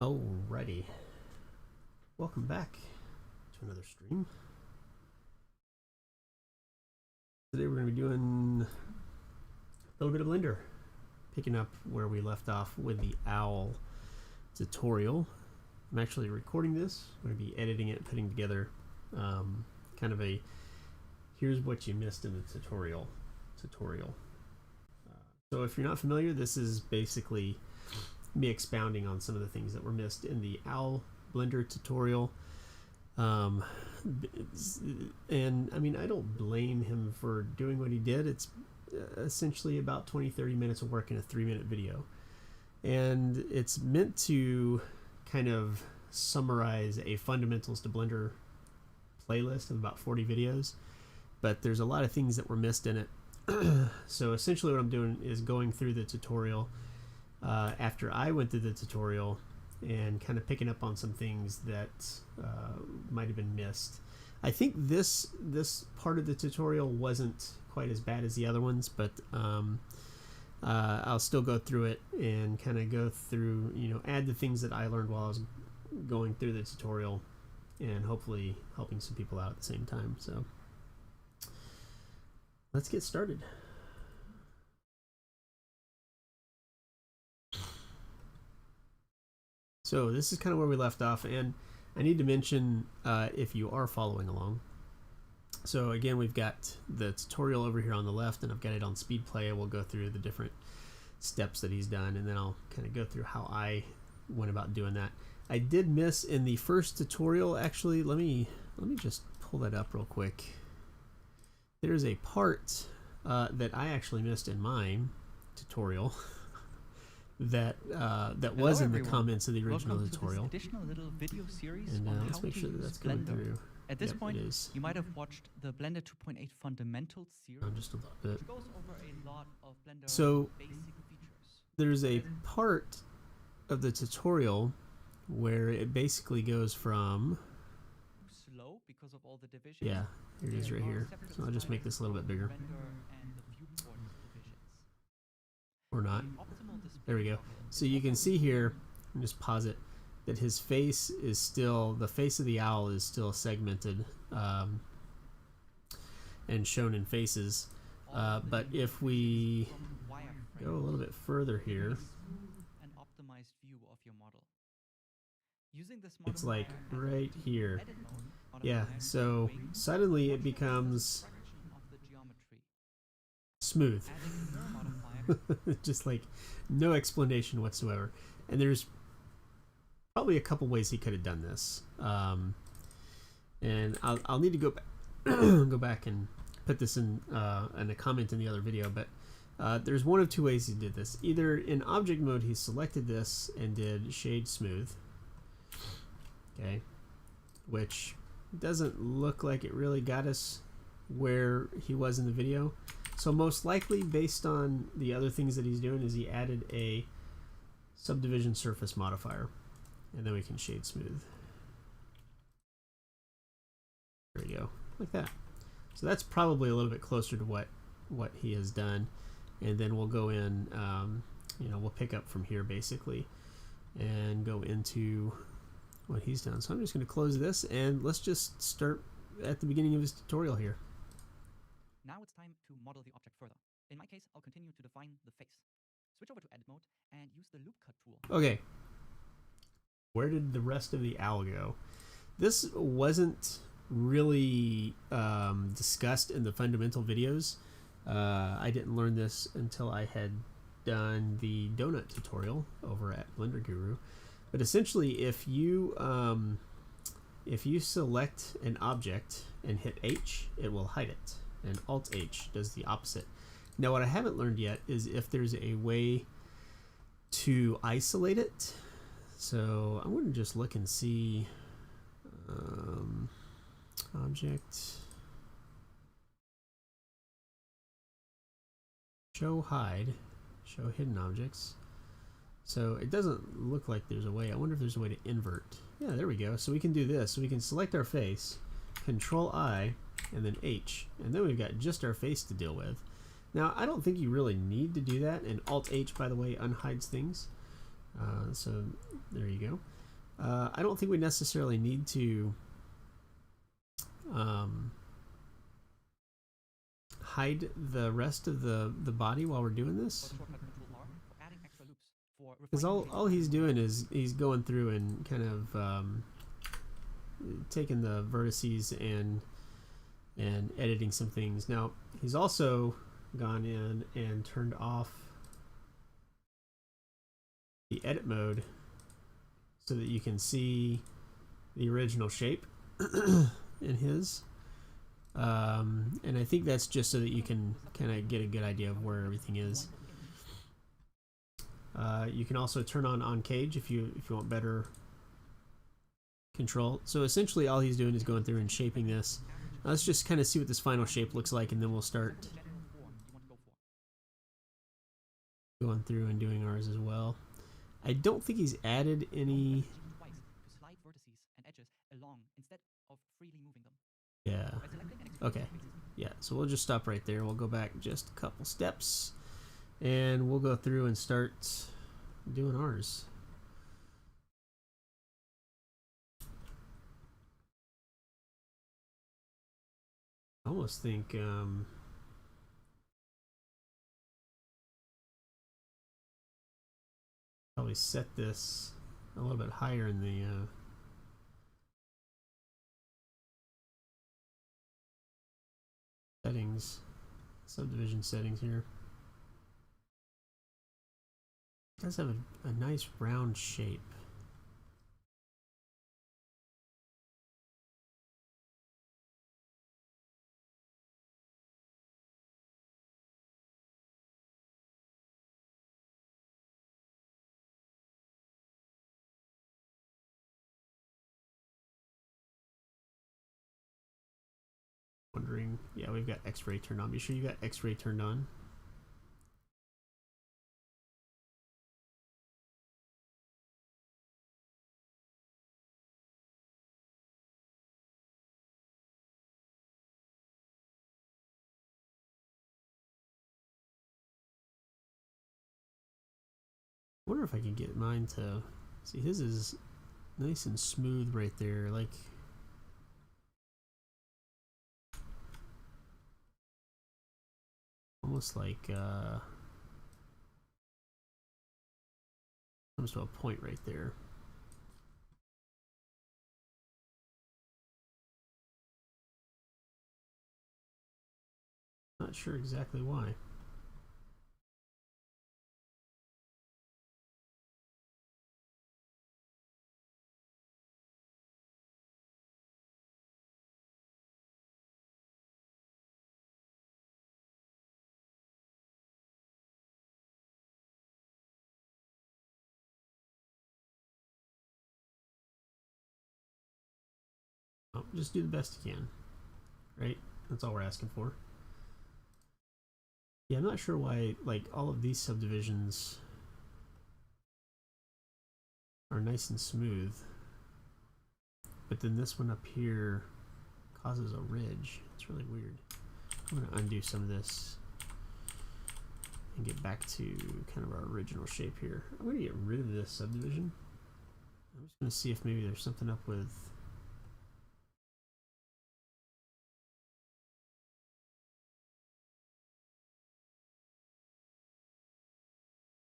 Alrighty, welcome back to another stream. Today we're going to be doing a little bit of Blender, picking up where we left off with the owl tutorial. I'm actually recording this. I'm going to be editing it, putting together kind of a here's what you missed in the tutorial. So if you're not familiar, this is basically me expounding on some of the things that were missed in the owl Blender tutorial. And I mean, I don't blame him for doing what he did. It's essentially about 20-30 minutes of work in a 3-minute video, and it's meant to kind of summarize a fundamentals to Blender playlist of about 40 videos, but there's a lot of things that were missed in it. So essentially what I'm doing is going through the tutorial after I went through the tutorial and kind of picking up on some things that might have been missed. I think this part of the tutorial wasn't quite as bad as the other ones, but I'll still go through it and kind of go through, add the things that I learned while I was going through the tutorial, and hopefully helping some people out at the same time. So let's get started. So this is kind of where we left off, and I need to mention if you are following along. So again, we've got the tutorial over here on the left, and I've got it on speed play. We'll go through the different steps that he's done, and then I'll kind of go through how I went about doing that. I did miss in the first tutorial, actually. Let me just pull that up real quick. There's a part that I actually missed in my tutorial that was in the comments of the original tutorial. Additional little video series and on let's how make to sure that use that's coming Blender. through. At this Yep, point, it is. you might have watched the Blender 2.8 Fundamentals series, Just a little bit. which goes over a lot of Blender So basic features. there's a part of the tutorial where it basically goes from, Slow because of all the divisions. yeah, here it is right here. So I'll just make this a little bit bigger. Or not. There we go. So you can see here, and just pause it, that his face is still, the face of the owl is still segmented and shown in faces. But if we go a little bit further here, an optimized view of your model. Using this it's like modifier right here. edit mode Yeah, so suddenly it becomes of the geometry. smooth. Adding more modifier. Just like no explanation whatsoever. And there's probably a couple ways he could have done this. And I'll need to go back go back and put this in a comment in the other video, but there's one of two ways he did this. Either in object mode he selected this and did shade smooth, okay, which doesn't look like it really got us where he was in the video. So most likely, based on the other things that he's doing, is he added a subdivision surface modifier, and then we can shade smooth. There we go, like that. So that's probably a little bit closer to what he has done, and then we'll go in, we'll pick up from here basically, and go into what he's done. So I'm just going to close this, and let's just start at the beginning of his tutorial here. Now it's time to model the object further. In my case, I'll continue to define the face. Switch over to edit mode and use the loop cut tool. Okay, where did the rest of the owl go? This wasn't really discussed in the fundamental videos. I didn't learn this until I had done the donut tutorial over at Blender Guru. But essentially, if you select an object and hit H, it will hide it, and Alt H does the opposite. Now, what I haven't learned yet is if there's a way to isolate it. So I'm going to just look and see object, show hide, show hidden objects. So it doesn't look like there's a way. I wonder if there's a way to invert. Yeah, there we go. So we can do this. So we can select our face, Control I, and then H, and then we've got just our face to deal with. Now, I don't think you really need to do that, and Alt H, by the way, unhides things. So there you go. I don't think we necessarily need to hide the rest of the body while we're doing this, because all he's doing is he's going through and kind of taking the vertices and editing some things. Now he's also gone in and turned off the edit mode so that you can see the original shape in his. And I think that's just so that you can kind of get a good idea of where everything is. You can also turn on cage if you want better control. So essentially all he's doing is going through and shaping this. Now let's just kind of see what this final shape looks like, and then we'll start going through and doing ours as well. I don't think he's added any. Yeah. Okay. Yeah, so we'll just stop right there. We'll go back just a couple steps and we'll go through and start doing ours. I almost think probably set this a little bit higher in the settings, subdivision settings here. It does have a nice round shape. Wondering, yeah, we've got X-ray turned on. Be sure you got X-ray turned on. I wonder if I can get mine to see. His is nice and smooth right there, like almost like comes to a point right there. Not sure exactly why. Oh, just do the best you can, right? That's all we're asking for. Yeah, I'm not sure why, like, all of these subdivisions are nice and smooth, but then this one up here causes a ridge. It's really weird. I'm going to undo some of this and get back to kind of our original shape here. I'm going to get rid of this subdivision. I'm just going to see if maybe there's something up with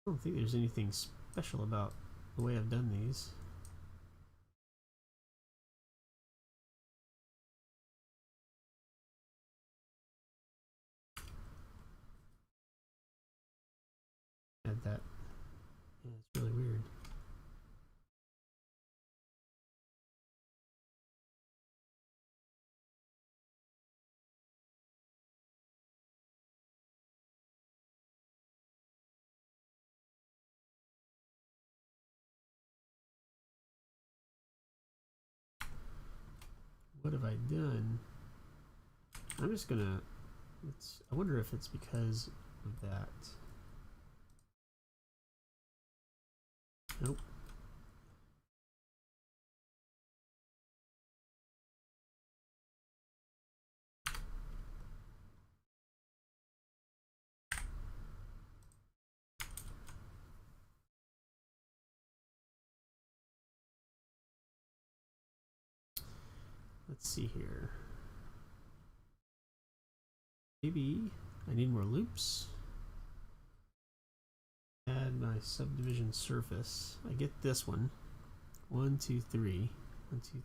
I don't think there's anything special about the way I've done these. Add that. Yeah, it's really weird. What have I done? I'm just gonna, I wonder if it's because of that. Nope. Let's see here. Maybe I need more loops. Add my subdivision surface. I get this one. 1, 2, 3. 1, 2.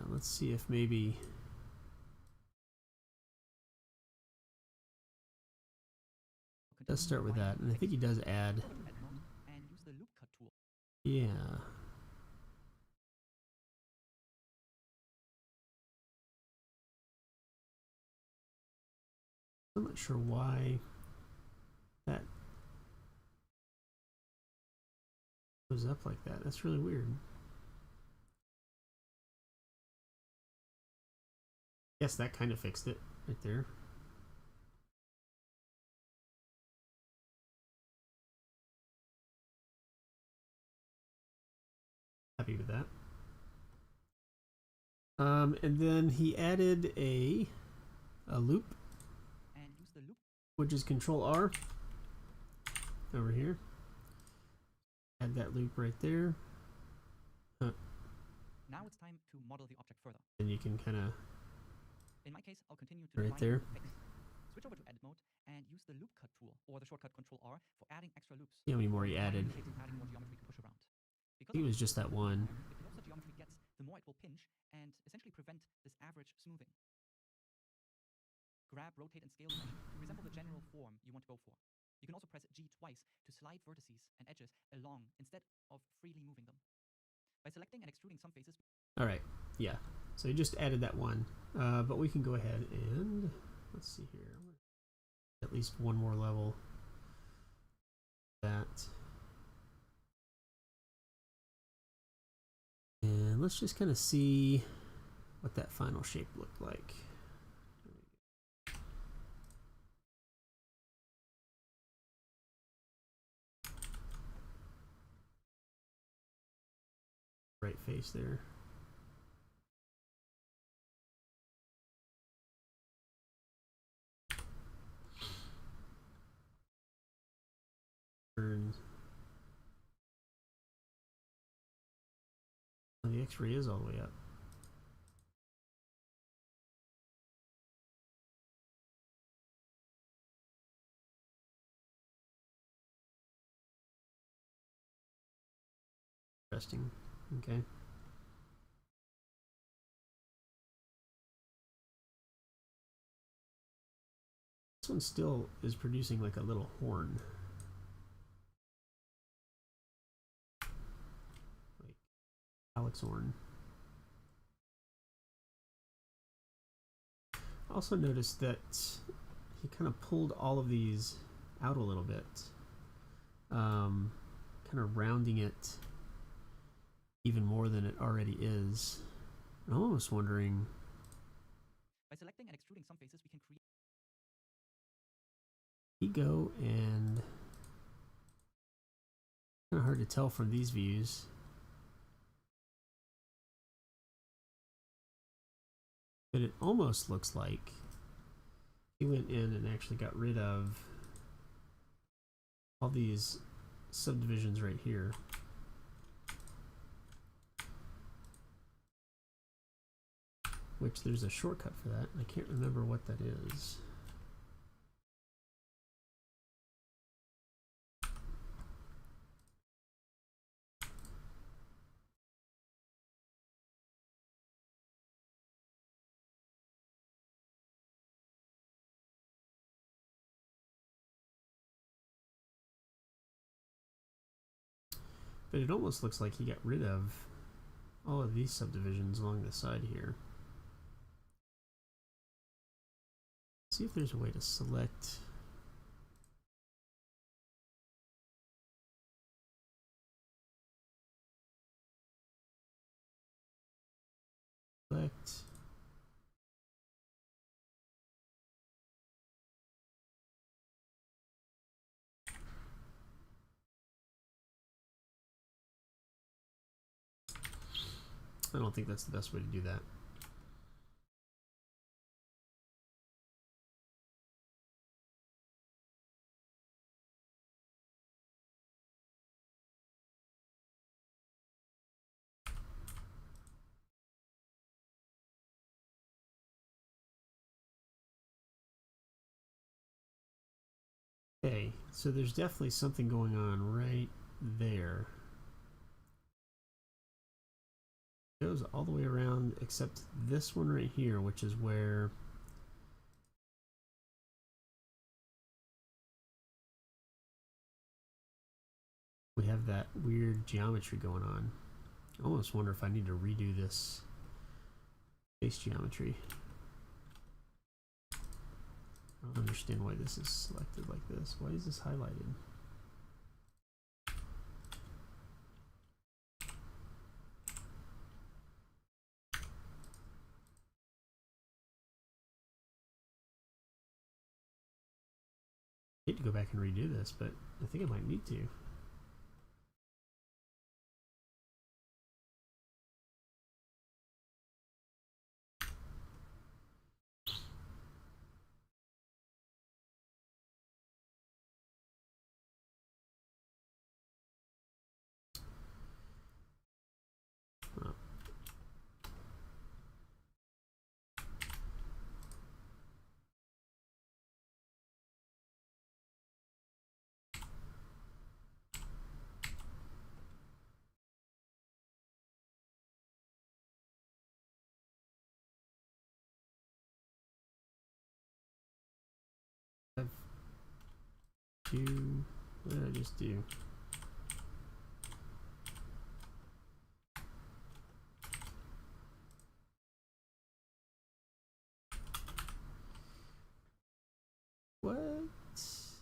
Let's see if maybe. Let's start with that, and I think he does add. Yeah. I'm not sure why that goes up like that. That's really weird. Yes, that kind of fixed it right there. Happy with that. And then he added a loop, and use the loop, which is Control R over here. Add that loop right there. Now it's time to model the object further. And you can kind of. In my case, I'll continue to Right define there. the face. Switch over to Edit mode and use the loop cut tool or the shortcut Control R for adding extra loops. See how many more he added. Adding more geometry to push around. I think it was just that one. The closer geometry gets, the more it will pinch and essentially prevent this average smoothing. Grab, rotate, and scale the mesh to resemble the general form you want to go for. You can also press G twice to slide vertices and edges along instead of freely moving them. By selecting and extruding some faces. Alright, yeah. So he just added that one. But we can go ahead and let's see here. At least one more level. That. And let's just kind of see what that final shape looked like. Right face there. Turn. Oh, the X-ray is all the way up. Interesting. Okay. This one still is producing like a little horn. Like Alex horn. I also noticed that he kind of pulled all of these out a little bit. Kind of rounding it even more than it already is. I'm almost wondering. By selecting and extruding some faces, we can create. You go and kind of hard to tell from these views. But it almost looks like he went in and actually got rid of all these subdivisions right here. Which there's a shortcut for that. I can't remember what that is. But it almost looks like he got rid of all of these subdivisions along the side here. See if there's a way to select. Select. I don't think that's the best way to do that. Okay, so there's definitely something going on right there. It goes all the way around except this one right here, which is where we have that weird geometry going on. I almost wonder if I need to redo this base geometry. I don't understand why this is selected like this. Why is this highlighted? I hate to go back and redo this, but I think I might need to. Oh. I have two. What did I just do? What's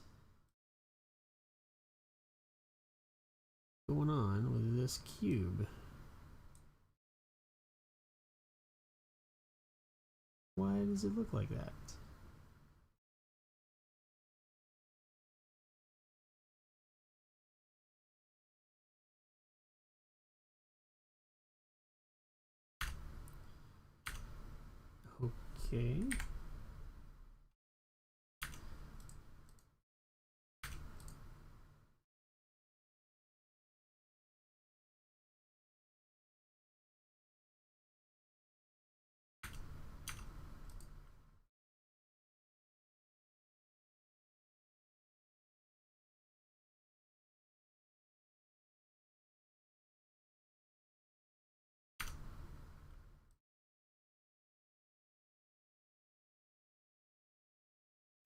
going on with this cube? Why does it look like that? Okay.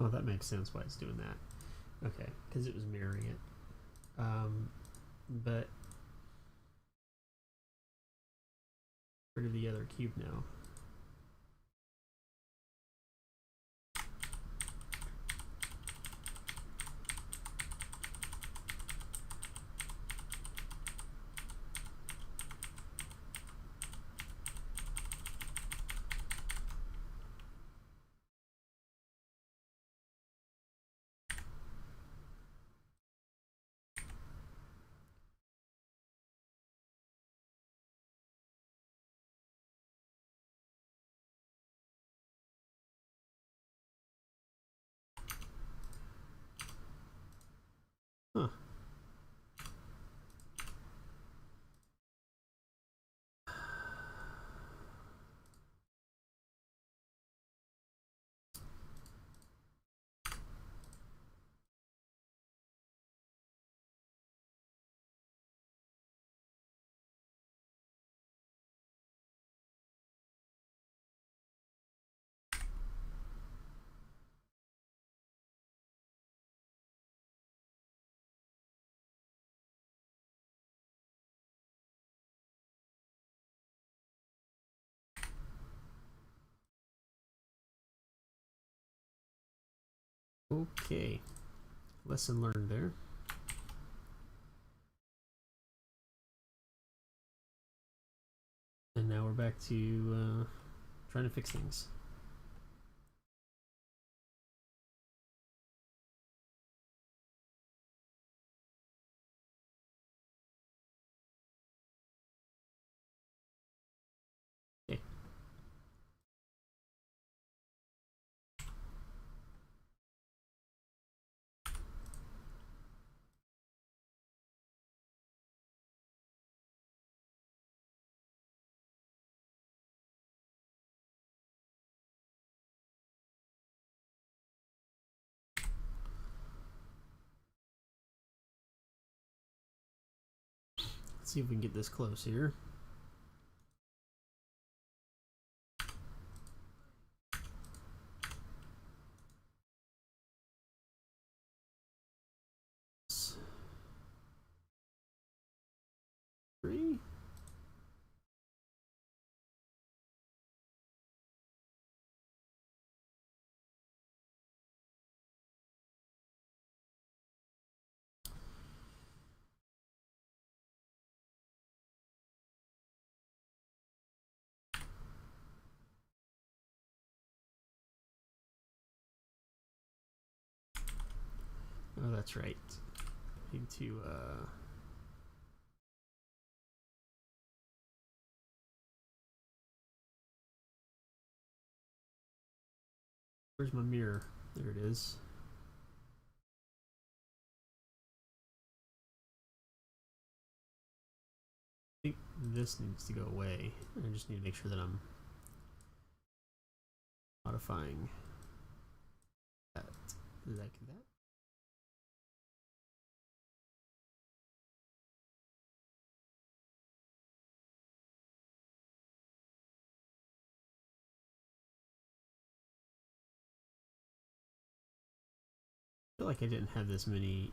Oh, that makes sense why it's doing that. Okay, because it was mirroring it. But where did the other cube now? Huh. Okay. Lesson learned there. And now we're back to trying to fix things. Okay. Let's see if we can get this close here. Three. Oh, that's right. Need to where's my mirror? There it is. I think this needs to go away. I just need to make sure that I'm modifying that like that. I feel like I didn't have this many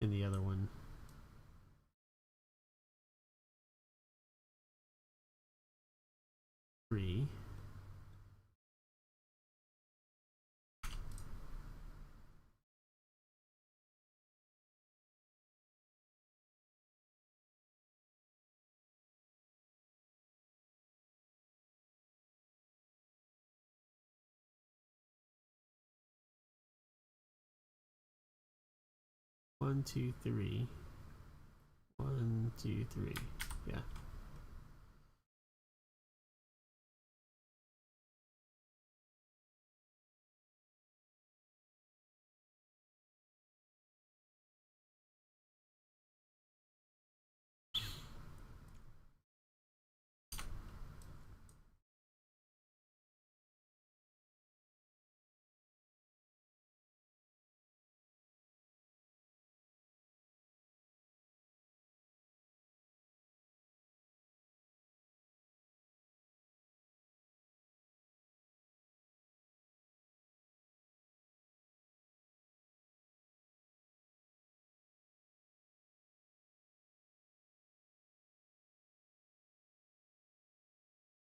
in the other one. Three. One, two, three. 1, 2, 3. Yeah.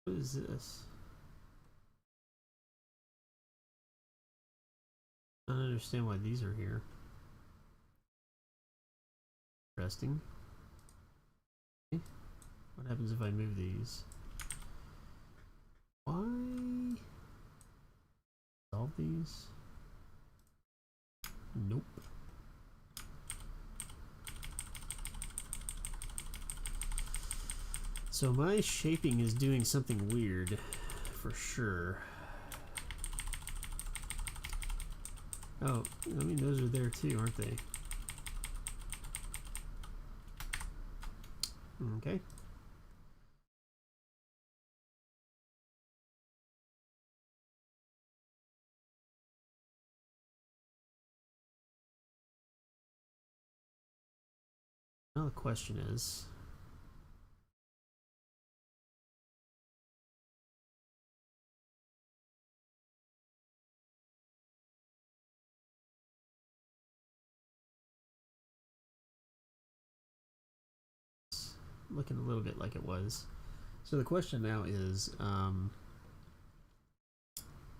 What is this? I don't understand why these are here. Interesting. Okay. What happens if I move these? Why? Solve these? Nope. So my shaping is doing something weird, for sure. Oh, I mean, those are there too, aren't they? Okay. Now the question is, looking a little bit like it was. So the question now is,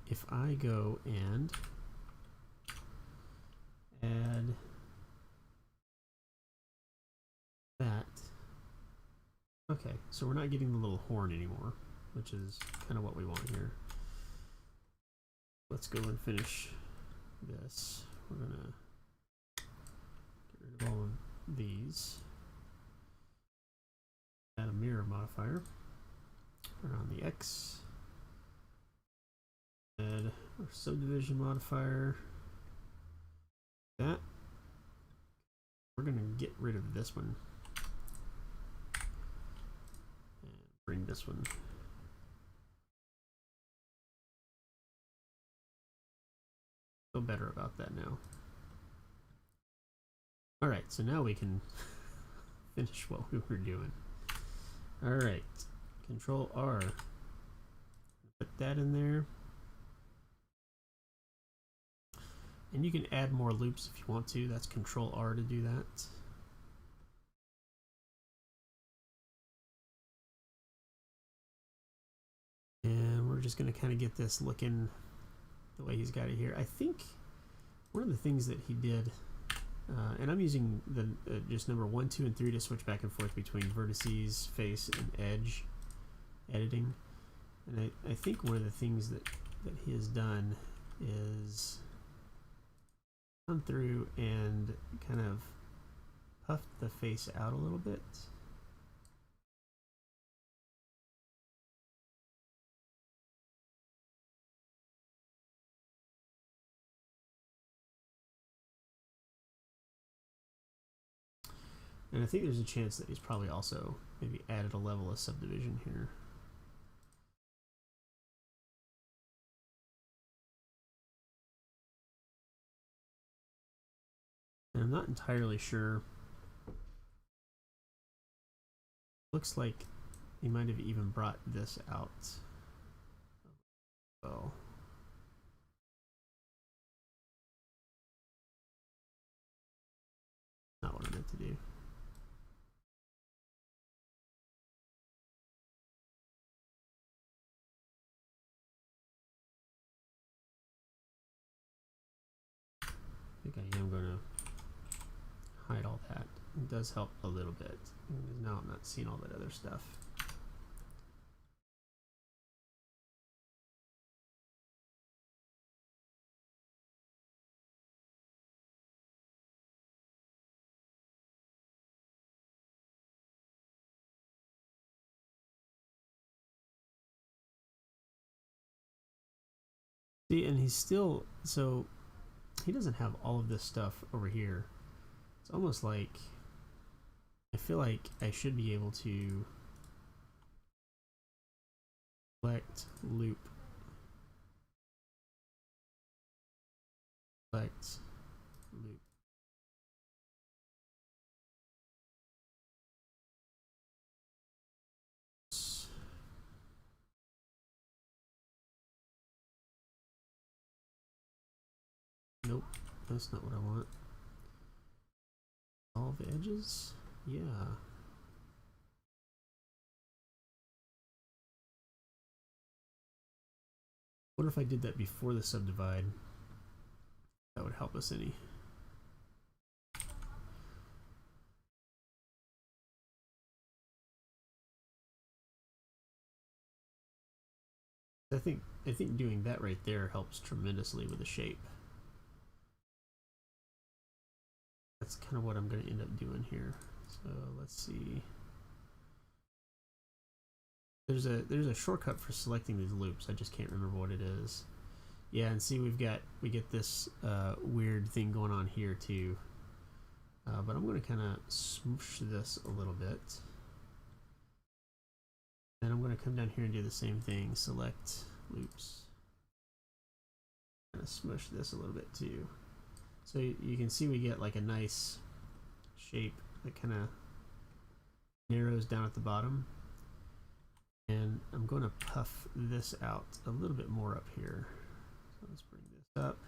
if I go and add that, okay, so we're not getting the little horn anymore, which is kind of what we want here. Let's go and finish this. We're gonna get rid of all of these. Add a mirror modifier around the X. Add our subdivision modifier. That. We're gonna get rid of this one. And bring this one. Feel better about that now. Alright, so now we can finish what we were doing. Alright, Control R. Put that in there. And you can add more loops if you want to. That's Control R to do that. And we're just going to kind of get this looking the way he's got it here. I think one of the things that he did, and I'm using the just number 1, 2, and 3 to switch back and forth between vertices, face, and edge editing. And I think one of the things that he has done is come through and kind of puff the face out a little bit. And I think there's a chance that he's probably also maybe added a level of subdivision here. And I'm not entirely sure. Looks like he might have even brought this out. Well, not what I meant to do. I think I am going to hide all that. It does help a little bit. Because now I'm not seeing all that other stuff. See, and he's still, so he doesn't have all of this stuff over here. It's almost like, I feel like I should be able to select loop, select loop. Nope, that's not what I want. Solve edges? Yeah. What if I did that before the subdivide? That would help us any. I think doing that right there helps tremendously with the shape. That's kind of what I'm going to end up doing here. So let's see. There's a shortcut for selecting these loops. I just can't remember what it is. Yeah, and see we get this weird thing going on here too. But I'm going to kind of smoosh this a little bit. Then I'm going to come down here and do the same thing. Select loops. Kind of smush this a little bit too. So you can see we get like a nice shape that kind of narrows down at the bottom. And I'm going to puff this out a little bit more up here. So let's bring this up.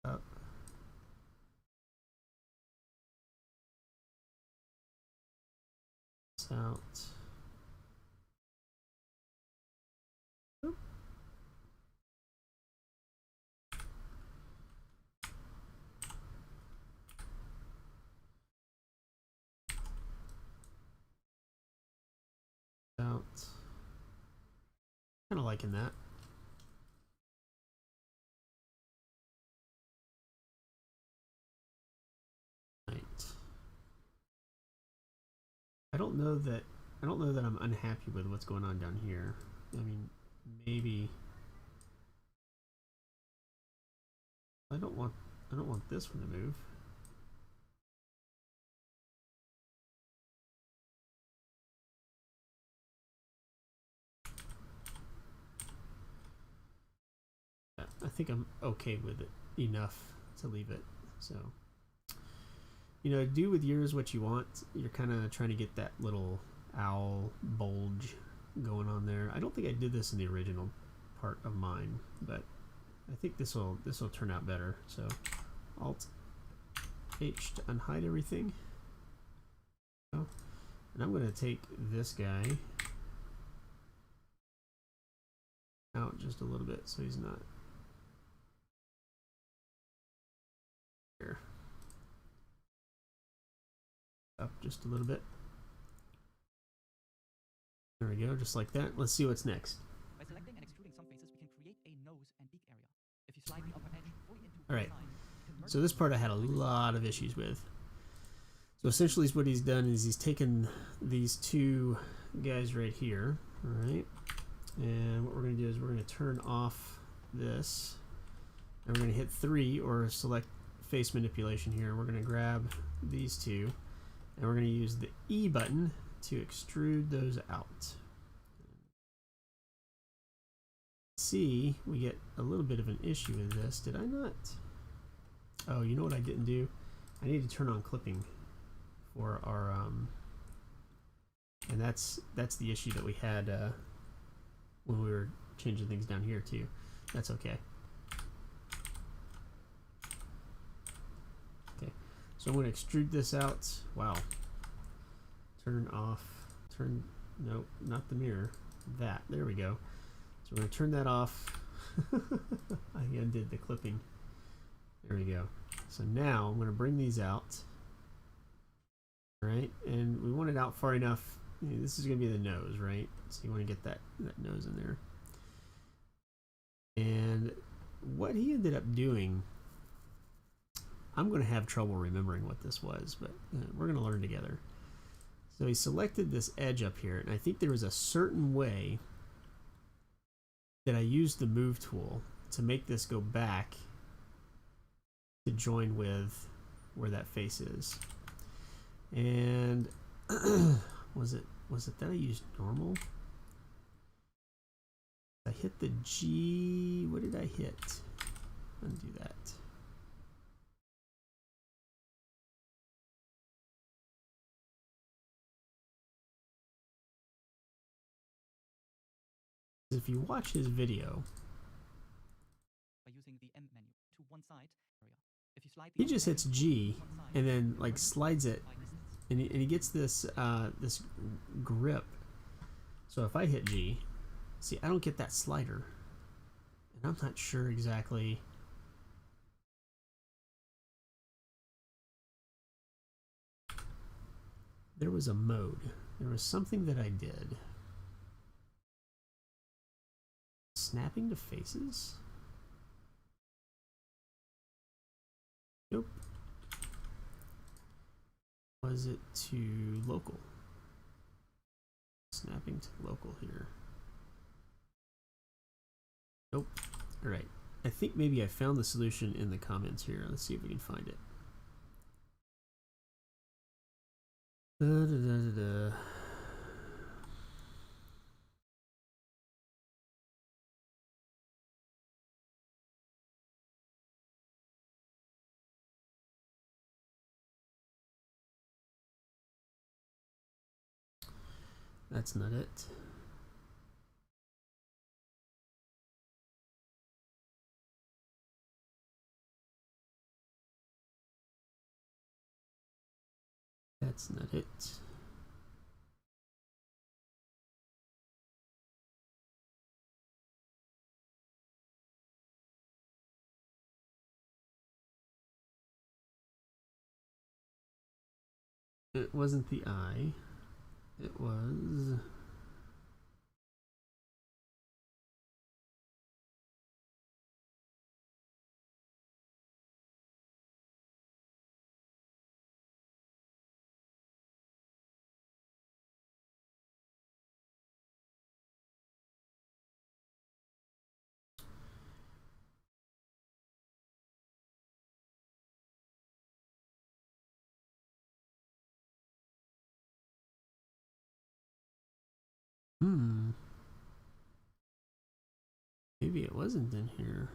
Up. This out. Oop. Out. Kind of liking that. Right. I don't know that I'm unhappy with what's going on down here. I mean, maybe I don't want this one to move. I think I'm okay with it enough to leave it. So you know, do with yours what you want. You're kind of trying to get that little owl bulge going on there. I don't think I did this in the original part of mine, but I think this will turn out better. So Alt H to unhide everything. Oh, and I'm going to take this guy out just a little bit so he's not here. Up just a little bit. There we go, just like that. Let's see what's next. By selecting and extruding some faces, we can create a nose and beak area. If you slide the upper edge fully into one Alright, side, you can merge so this part I had a lot of issues with. So essentially what he's done is he's taken these two guys right here, alright? And what we're going to do is we're going to turn off this. And we're going to hit 3 or select face manipulation here. We're going to grab these two. And we're going to use the E button to extrude those out. See, we get a little bit of an issue with this. Did I not? Oh, you know what I didn't do? I need to turn on clipping for our and that's the issue that we had when we were changing things down here too. That's okay. Okay, so I'm going to extrude this out. Wow. Turn off. Turn. Nope, not the mirror. That. There we go. So we're going to turn that off. I undid the clipping. There we go. So now I'm going to bring these out. Right, and we want it out far enough. You know, this is going to be the nose, right? So you want to get that nose in there. And what he ended up doing, I'm going to have trouble remembering what this was, but we're going to learn together. So he selected this edge up here, and I think there was a certain way that I used the move tool to make this go back to join with where that face is. And was it that I used normal? I hit the G. What did I hit? Undo that. If you watch his video, by using the M menu to one side area. If you slide the he upper just edge hits fully G to one side, and then you can like merge slides it, by distance. and he gets this this grip. So if I hit G, see, I don't get that slider, and I'm not sure exactly. There was a mode. There was something that I did. Snapping to faces? Nope. Was it to local? Snapping to local here. Nope. Alright. I think maybe I found the solution in the comments here. Let's see if we can find it. Da, da, da, da, da. That's not it. That's not it. It wasn't the eye. It was... Maybe it wasn't in here.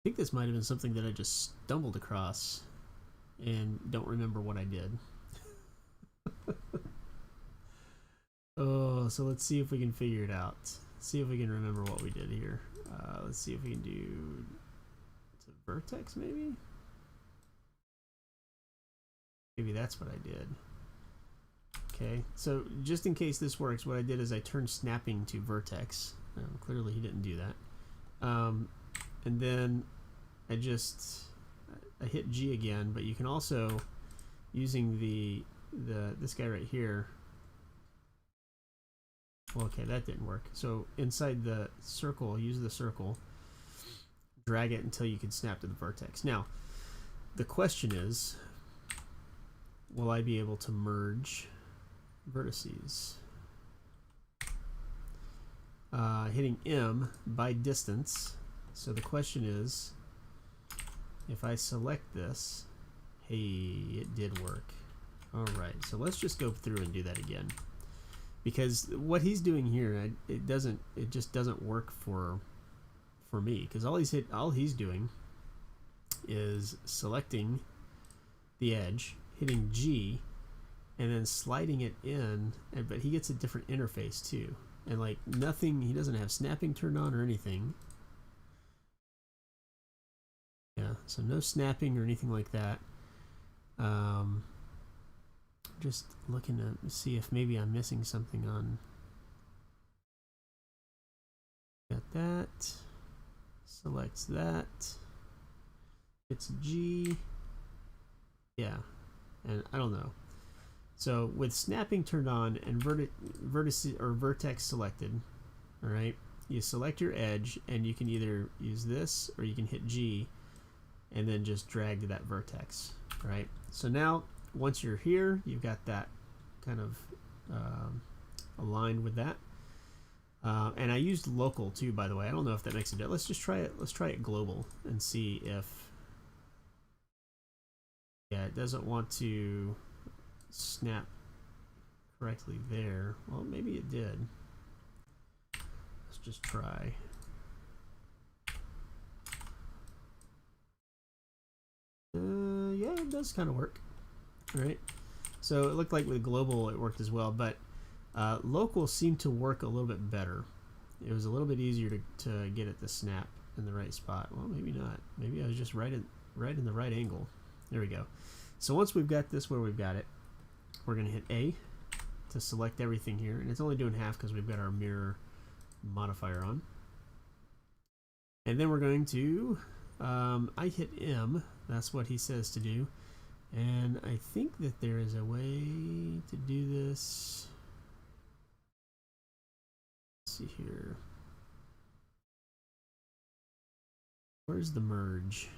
think this might have been something that I just stumbled across and don't remember what I did. Oh, so let's see if we can figure it out. See if we can remember what we did here. Let's see if we can do to vertex, maybe? Maybe that's what I did. Okay, so just in case this works, what I did is I turned snapping to vertex. Clearly he didn't do that. And then I hit G again, but you can also, using this guy right here. Well, okay, that didn't work. So inside the circle, use the circle, drag it until you can snap to the vertex. Now, the question is, will I be able to merge vertices? Hitting M by distance. So the question is, if I select this, hey, it did work. All right, so let's just go through and do that again. Because what he's doing here, it just doesn't work for me. Because all he's doing is selecting the edge, hitting G, and then sliding it in. But he gets a different interface too, and like nothing. He doesn't have snapping turned on or anything. Yeah, so no snapping or anything like that. Just looking to see if maybe I'm missing something on. Got that. Selects that. It's G. Yeah, and I don't know. So with snapping turned on and vertex or vertex selected, all right, you select your edge and you can either use this or you can hit G and then just drag to that vertex, right? So now once you're here, you've got that kind of aligned with that. And I used local too, by the way. I don't know if that makes a difference. Let's just try it. Let's try it global and see if, yeah, it doesn't want to snap correctly there. Well, maybe it did. Let's just try. Yeah, it does kind of work. All right. So it looked like with global it worked as well, but local seemed to work a little bit better. It was a little bit easier to get it to snap in the right spot. Well, maybe not. Maybe I was just right in the right angle. There we go. So once we've got this where we've got it, we're going to hit A to select everything here, and it's only doing half because we've got our mirror modifier on. And then we're going to, I hit M. That's what he says to do. And I think that there is a way to do this. Let's see here. Where's the merge?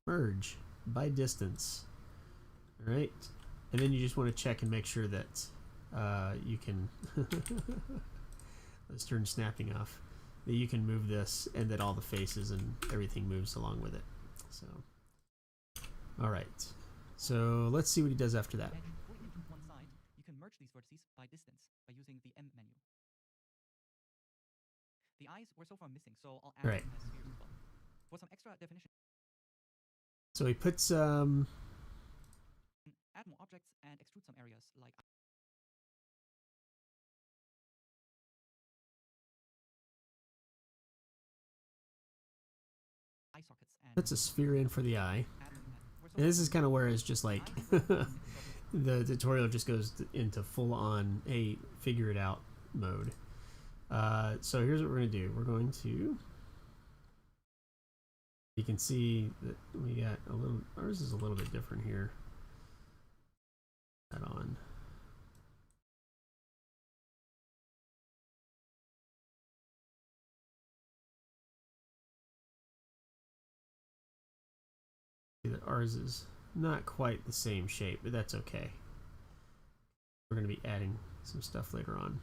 Merge by distance. All right. And then you just want to check and make sure that you can, let's turn snapping off, that you can move this and that all the faces and everything moves along with it. So, all right. So let's see what he does after that. Pointing to one side, you can merge these vertices by distance by using the M menu. The eyes were so far missing, so I'll add them as spheres as well. For some extra definition, so he puts add more objects and extrude some areas like eye sockets and puts a sphere in for the eye. And this is kind of where it's just like the tutorial just goes into full on figure it out mode. So here's what we're going to do. We're going to, you can see that we got a little, ours is a little bit different here. That on. See that ours is not quite the same shape, but that's okay. We're going to be adding some stuff later on.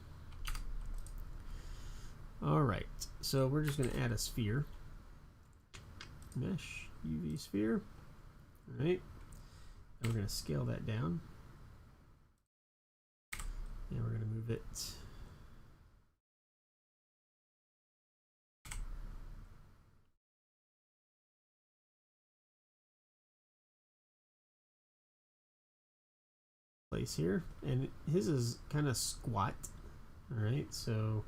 All right, so we're just going to add a sphere. Mesh UV sphere. All right, and we're going to scale that down. And we're going to move it place here, and his is kind of squat. All right, so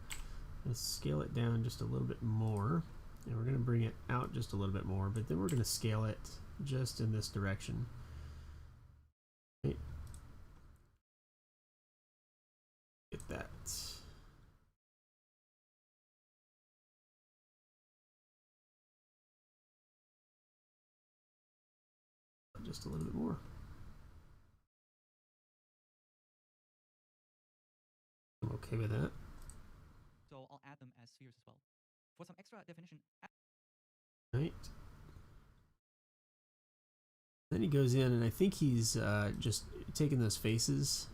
let's scale it down just a little bit more, and we're going to bring it out just a little bit more, but then we're going to scale it just in this direction. Right. Get that. Just a little bit more. I'm okay with that. So I'll add them as spheres as well. For some extra definition, Right. Then he goes in, and I think he's just taking those faces.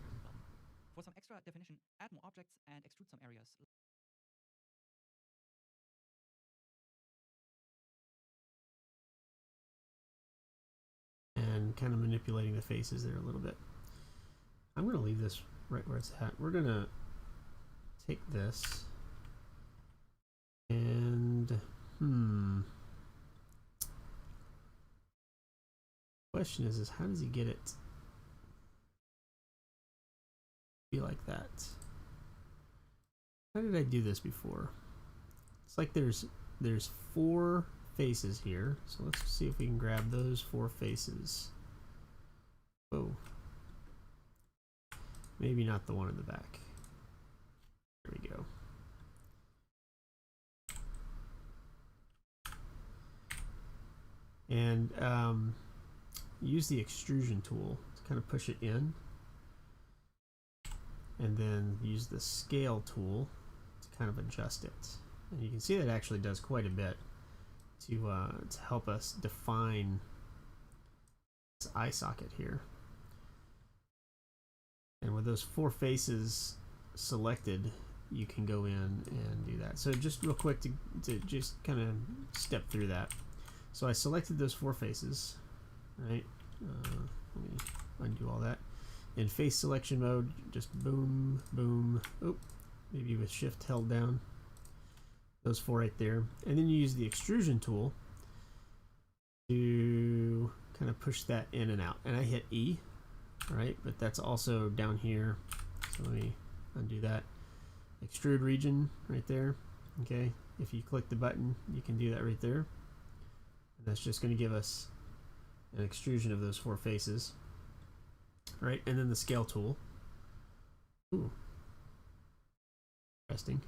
For some extra definition, add more objects and extrude some areas. And kind of manipulating the faces there a little bit. I'm going to leave this right where it's at. We're going to take this and question is how does he get it to be like that? How did I do this before? It's like there's 4 faces here, so let's see if we can grab those 4 faces. Oh, maybe not the one in the back. There we go. And use the extrusion tool to kind of push it in, and then use the scale tool to kind of adjust it. And you can see that actually does quite a bit to help us define this eye socket here. And with those 4 faces selected, you can go in and do that. So just real quick to just kind of step through that. So I selected those 4 faces, right? Let me undo all that. In face selection mode, just boom, boom, oh, maybe with shift held down. Those 4 right there. And then you use the extrusion tool to kind of push that in and out. And I hit E, right? But that's also down here. So let me undo that. Extrude region right there. Okay, if you click the button, you can do that right there. And that's just going to give us an extrusion of those 4 faces. Right, and then the scale tool. Ooh, interesting.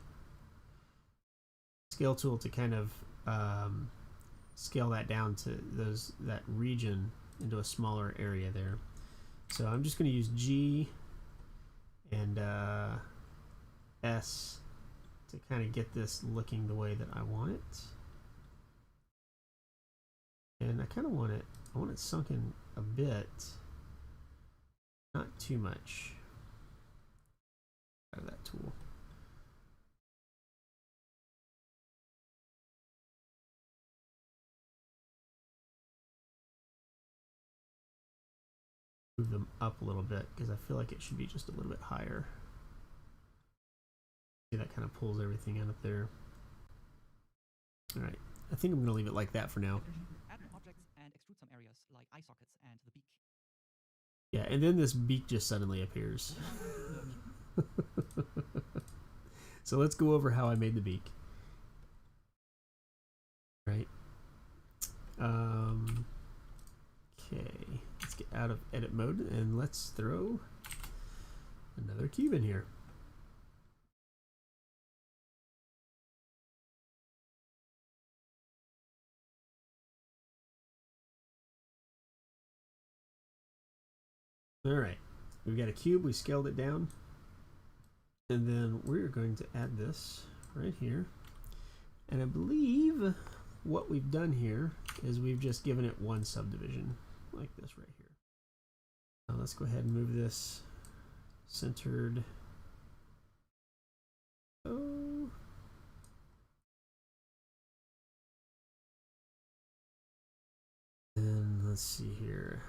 Scale tool to kind of scale that down to that region into a smaller area there. So I'm just going to use G and S to kind of get this looking the way that I want it. And I kind of want it, sunken a bit, not too much out of that tool. Move them up a little bit because I feel like it should be just a little bit higher. See, that kind of pulls everything in up there. All right, I think I'm going to leave it like that for now. Add more objects and extrude some areas like eye sockets and the beak. Yeah, and then this beak just suddenly appears. So let's go over how I made the beak. Right. Okay, let's get out of edit mode and let's throw another cube in here. All right, we've got a cube, we scaled it down, and then we're going to add this right here. And I believe what we've done here is we've just given it one subdivision like this right here. Now let's go ahead and move this centered. Oh. And let's see here.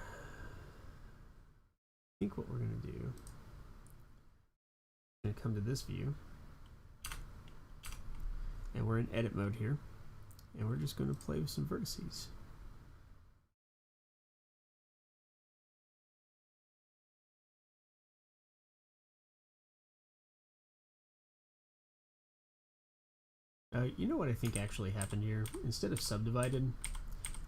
I think what we're going to do, we're going to come to this view, and we're in edit mode here, and we're just going to play with some vertices. You know what I think actually happened here? Instead of subdivided,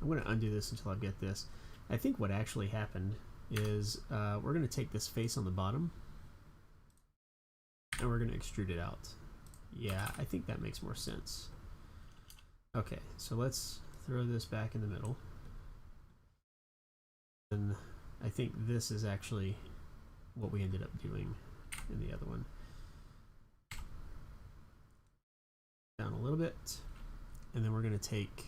I'm going to undo this until I get this. I think what actually happened is we're going to take this face on the bottom and we're going to extrude it out. Yeah, I think that makes more sense. Okay, so let's throw this back in the middle. And I think this is actually what we ended up doing in the other one. Down a little bit, and then we're going to take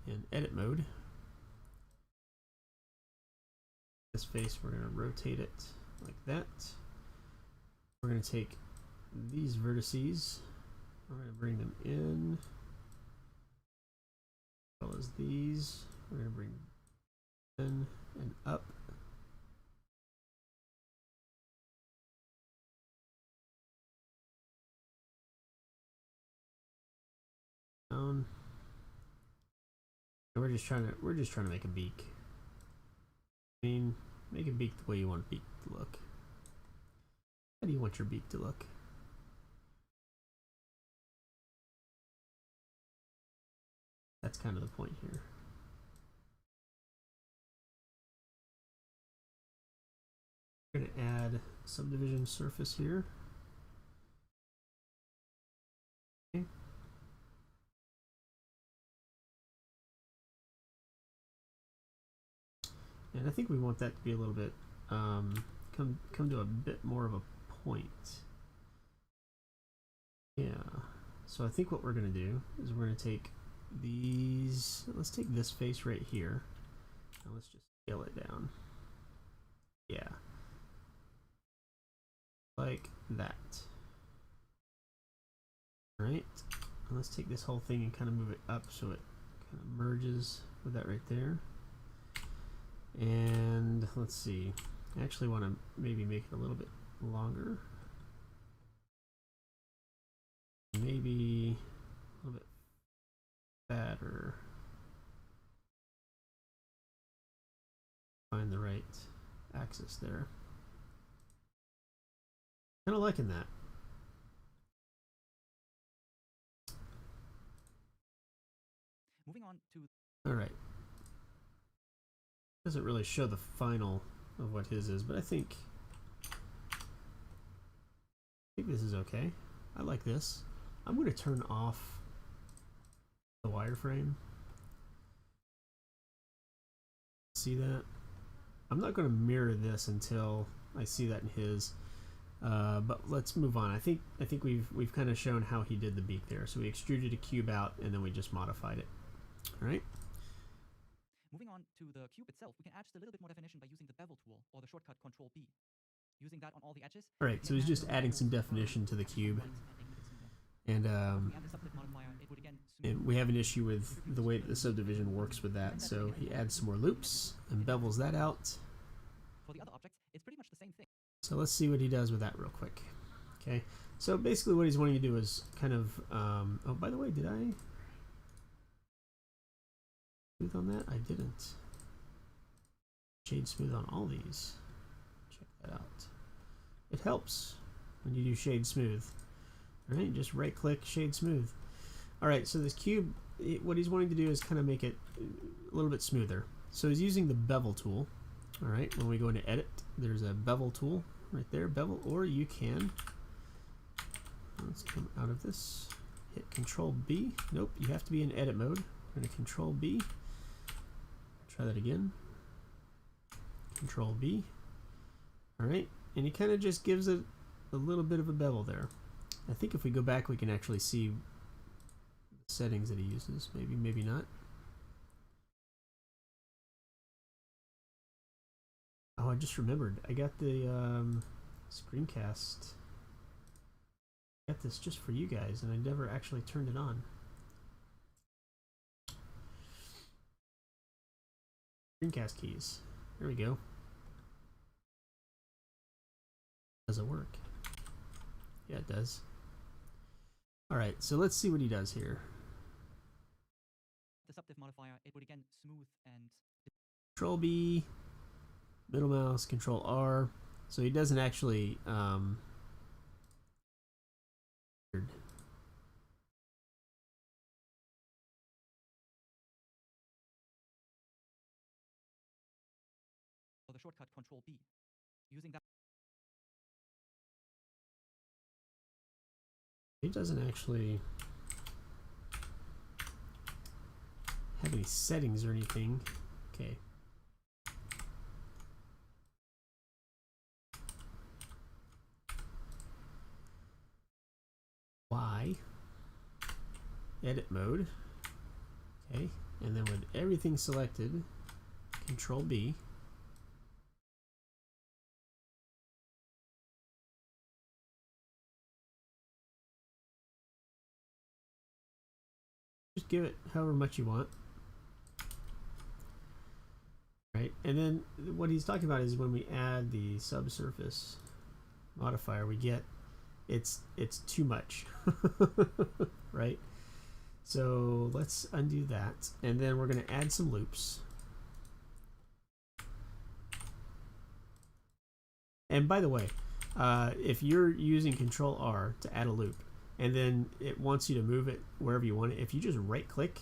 in edit mode this face, we're going to rotate it like that. We're going to take these vertices, we're going to bring them in, as well as these, we're going to bring in and up. Down. And we're just trying to make a beak. I mean, make a beak the way you want a beak to look. How do you want your beak to look? That's kind of the point here. We're going to add subdivision surface here. Okay. And I think we want that to be a little bit come to a bit more of a point. Yeah. So I think what we're going to do is we're going to take these. Let's take this face right here, and let's just scale it down. Yeah. Like that. All right. And let's take this whole thing and kind of move it up so it kind of merges with that right there. And let's see, I actually want to maybe make it a little bit longer. Maybe a little bit fatter. Find the right axis there. Kind of liking that. Moving on to... All right. Doesn't really show the final of what his is, but I think this is okay. I like this. I'm going to turn off the wireframe. See that? I'm not going to mirror this until I see that in his. But let's move on. I think we've kind of shown how he did the beak there. So we extruded a cube out and then we just modified it. All right. Moving on to the cube itself, we can add just a little bit more definition by using the Bevel tool or the shortcut Control B. Using that on all the edges. All right, so he's just adding some definition to the cube. And we have an issue with the way that the subdivision works with that, so he adds some more loops and bevels that out. For the other objects, it's pretty much the same thing. So let's see what he does with that real quick. Okay, so basically what he's wanting to do is kind of, oh, by the way, did I smooth on that? I didn't. Shade smooth on all these. Check that out. It helps when you do shade smooth. Alright, just right click, shade smooth. Alright, so this cube, what he's wanting to do is kind of make it a little bit smoother. So he's using the bevel tool. Alright, when we go into edit, there's a bevel tool right there, bevel, or you can, let's come out of this, hit Control B. Nope, you have to be in edit mode. We're going to Control B. Try that again. Control B. Alright, and he kind of just gives it a little bit of a bevel there. I think if we go back we can actually see the settings that he uses. Maybe, maybe not. Oh, I just remembered. I got the Screencast. I got this just for you guys and I never actually turned it on. Screencast keys. There we go. Does it work? Yeah, it does. Alright, so let's see what he does here. The subdiv modifier, it would again smooth and... Control B, middle mouse, Control R. So he doesn't actually the shortcut Control B. Using that, it doesn't actually have any settings or anything. Okay. Y, edit mode. Okay, and then with everything selected, Control B. Just give it however much you want. Right, and then what he's talking about is when we add the subsurface modifier, we get it's too much. Right? So let's undo that, and then we're going to add some loops. And by the way, if you're using Control R to add a loop, and then it wants you to move it wherever you want it, if you just right click,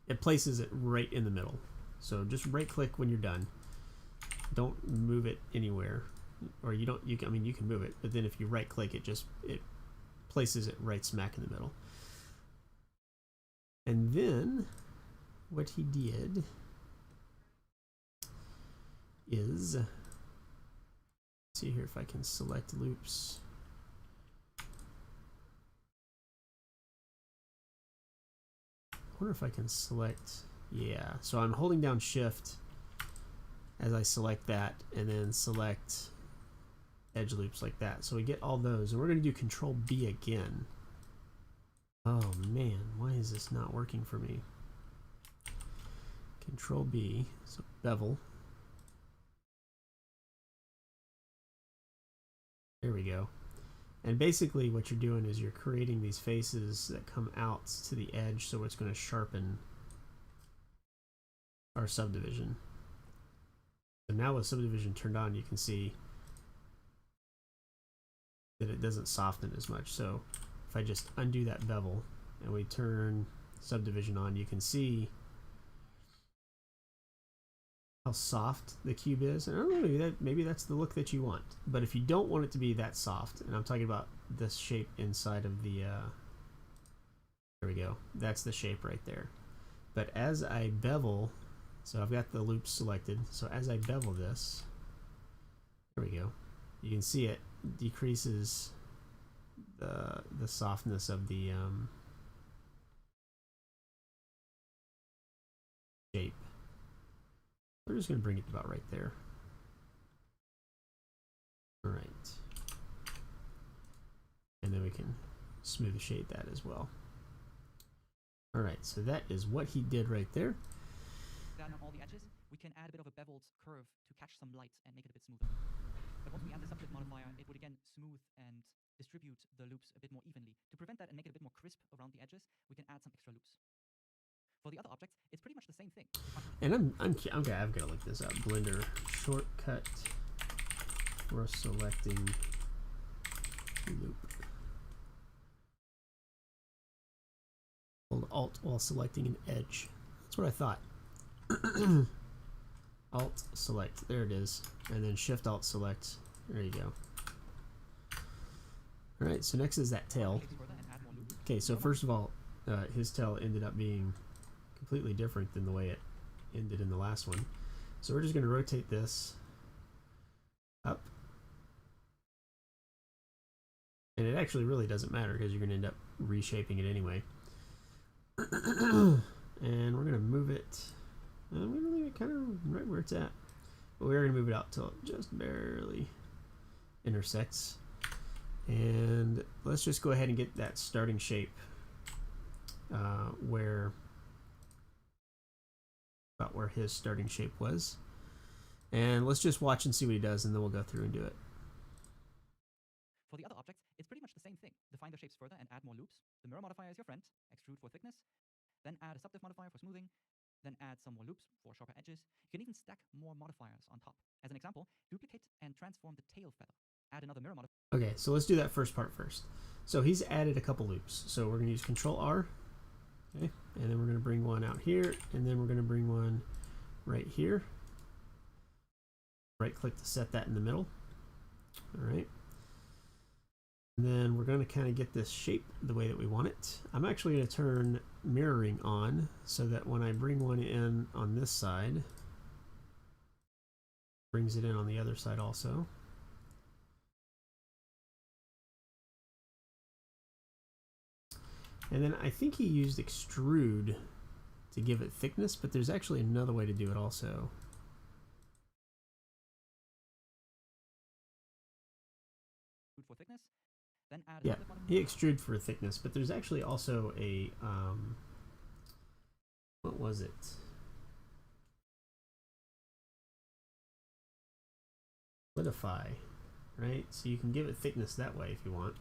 it places it right in the middle. So just right click when you're done. Don't move it anywhere, or you can, I mean, you can move it, but then if you right click, it places it right smack in the middle. And then what he did is, see here if I can select loops. I wonder if I can select, yeah, so I'm holding down Shift as I select that, and then select edge loops like that. So we get all those, and we're going to do Control B again. Oh man, why is this not working for me? Control B, so bevel. There we go. And basically what you're doing is you're creating these faces that come out to the edge, so it's going to sharpen our subdivision. So now with subdivision turned on, you can see that it doesn't soften as much. So if I just undo that bevel and we turn subdivision on, you can see how soft the cube is. And I don't know, maybe that's the look that you want. But if you don't want it to be that soft, and I'm talking about this shape inside of the, there we go. That's the shape right there. But as I bevel, so I've got the loops selected. So as I bevel this, there we go. You can see it decreases the softness of the shape. We're just going to bring it about right there. All right. And then we can smooth shade that as well. All right, so that is what he did right there. down on all the edges, we can add a bit of a beveled curve to catch some light and make it a bit smoother. But once we add the subdivision modifier, it would again smooth and distribute the loops a bit more evenly. To prevent that and make it a bit more crisp around the edges, we can add some extra loops. For the other objects, it's pretty much the same thing. And I've got to look this up. Blender shortcut for selecting loop. Hold Alt while selecting an edge. That's what I thought. Alt select, there it is, and then Shift Alt select. There you go. All right, so next is that tail. Okay, so first of all, his tail ended up being completely different than the way it ended in the last one. So we're just going to rotate this up. And it actually really doesn't matter because you're going to end up reshaping it anyway. And we're going to move it. I'm going to leave it kind of right where it's at. But we're going to move it out till it just barely intersects. And let's just go ahead and get that starting shape about where his starting shape was. And let's just watch and see what he does, and then we'll go through and do it. For the other objects, it's pretty much the same thing. Define the shapes further and add more loops. The mirror modifier is your friend. Extrude for thickness. Then add a subdiv modifier for smoothing. Then add some more loops for sharper edges. You can even stack more modifiers on top. As an example, duplicate and transform the tail feather. Add another mirror modifier. Okay, so let's do that first part first. So he's added a couple loops. So we're going to use Control R. Okay, and then we're going to bring one out here, and then we're going to bring one right here. Right click to set that in the middle. All right. And then we're going to kind of get this shape the way that we want it. I'm actually going to turn mirroring on so that when I bring one in on this side, brings it in on the other side also. And then I think he used extrude to give it thickness, but there's actually another way to do it also. For thickness, then add Yeah, he extrude for thickness, but there's actually also a what was it? Modify, right? So you can give it thickness that way if you want.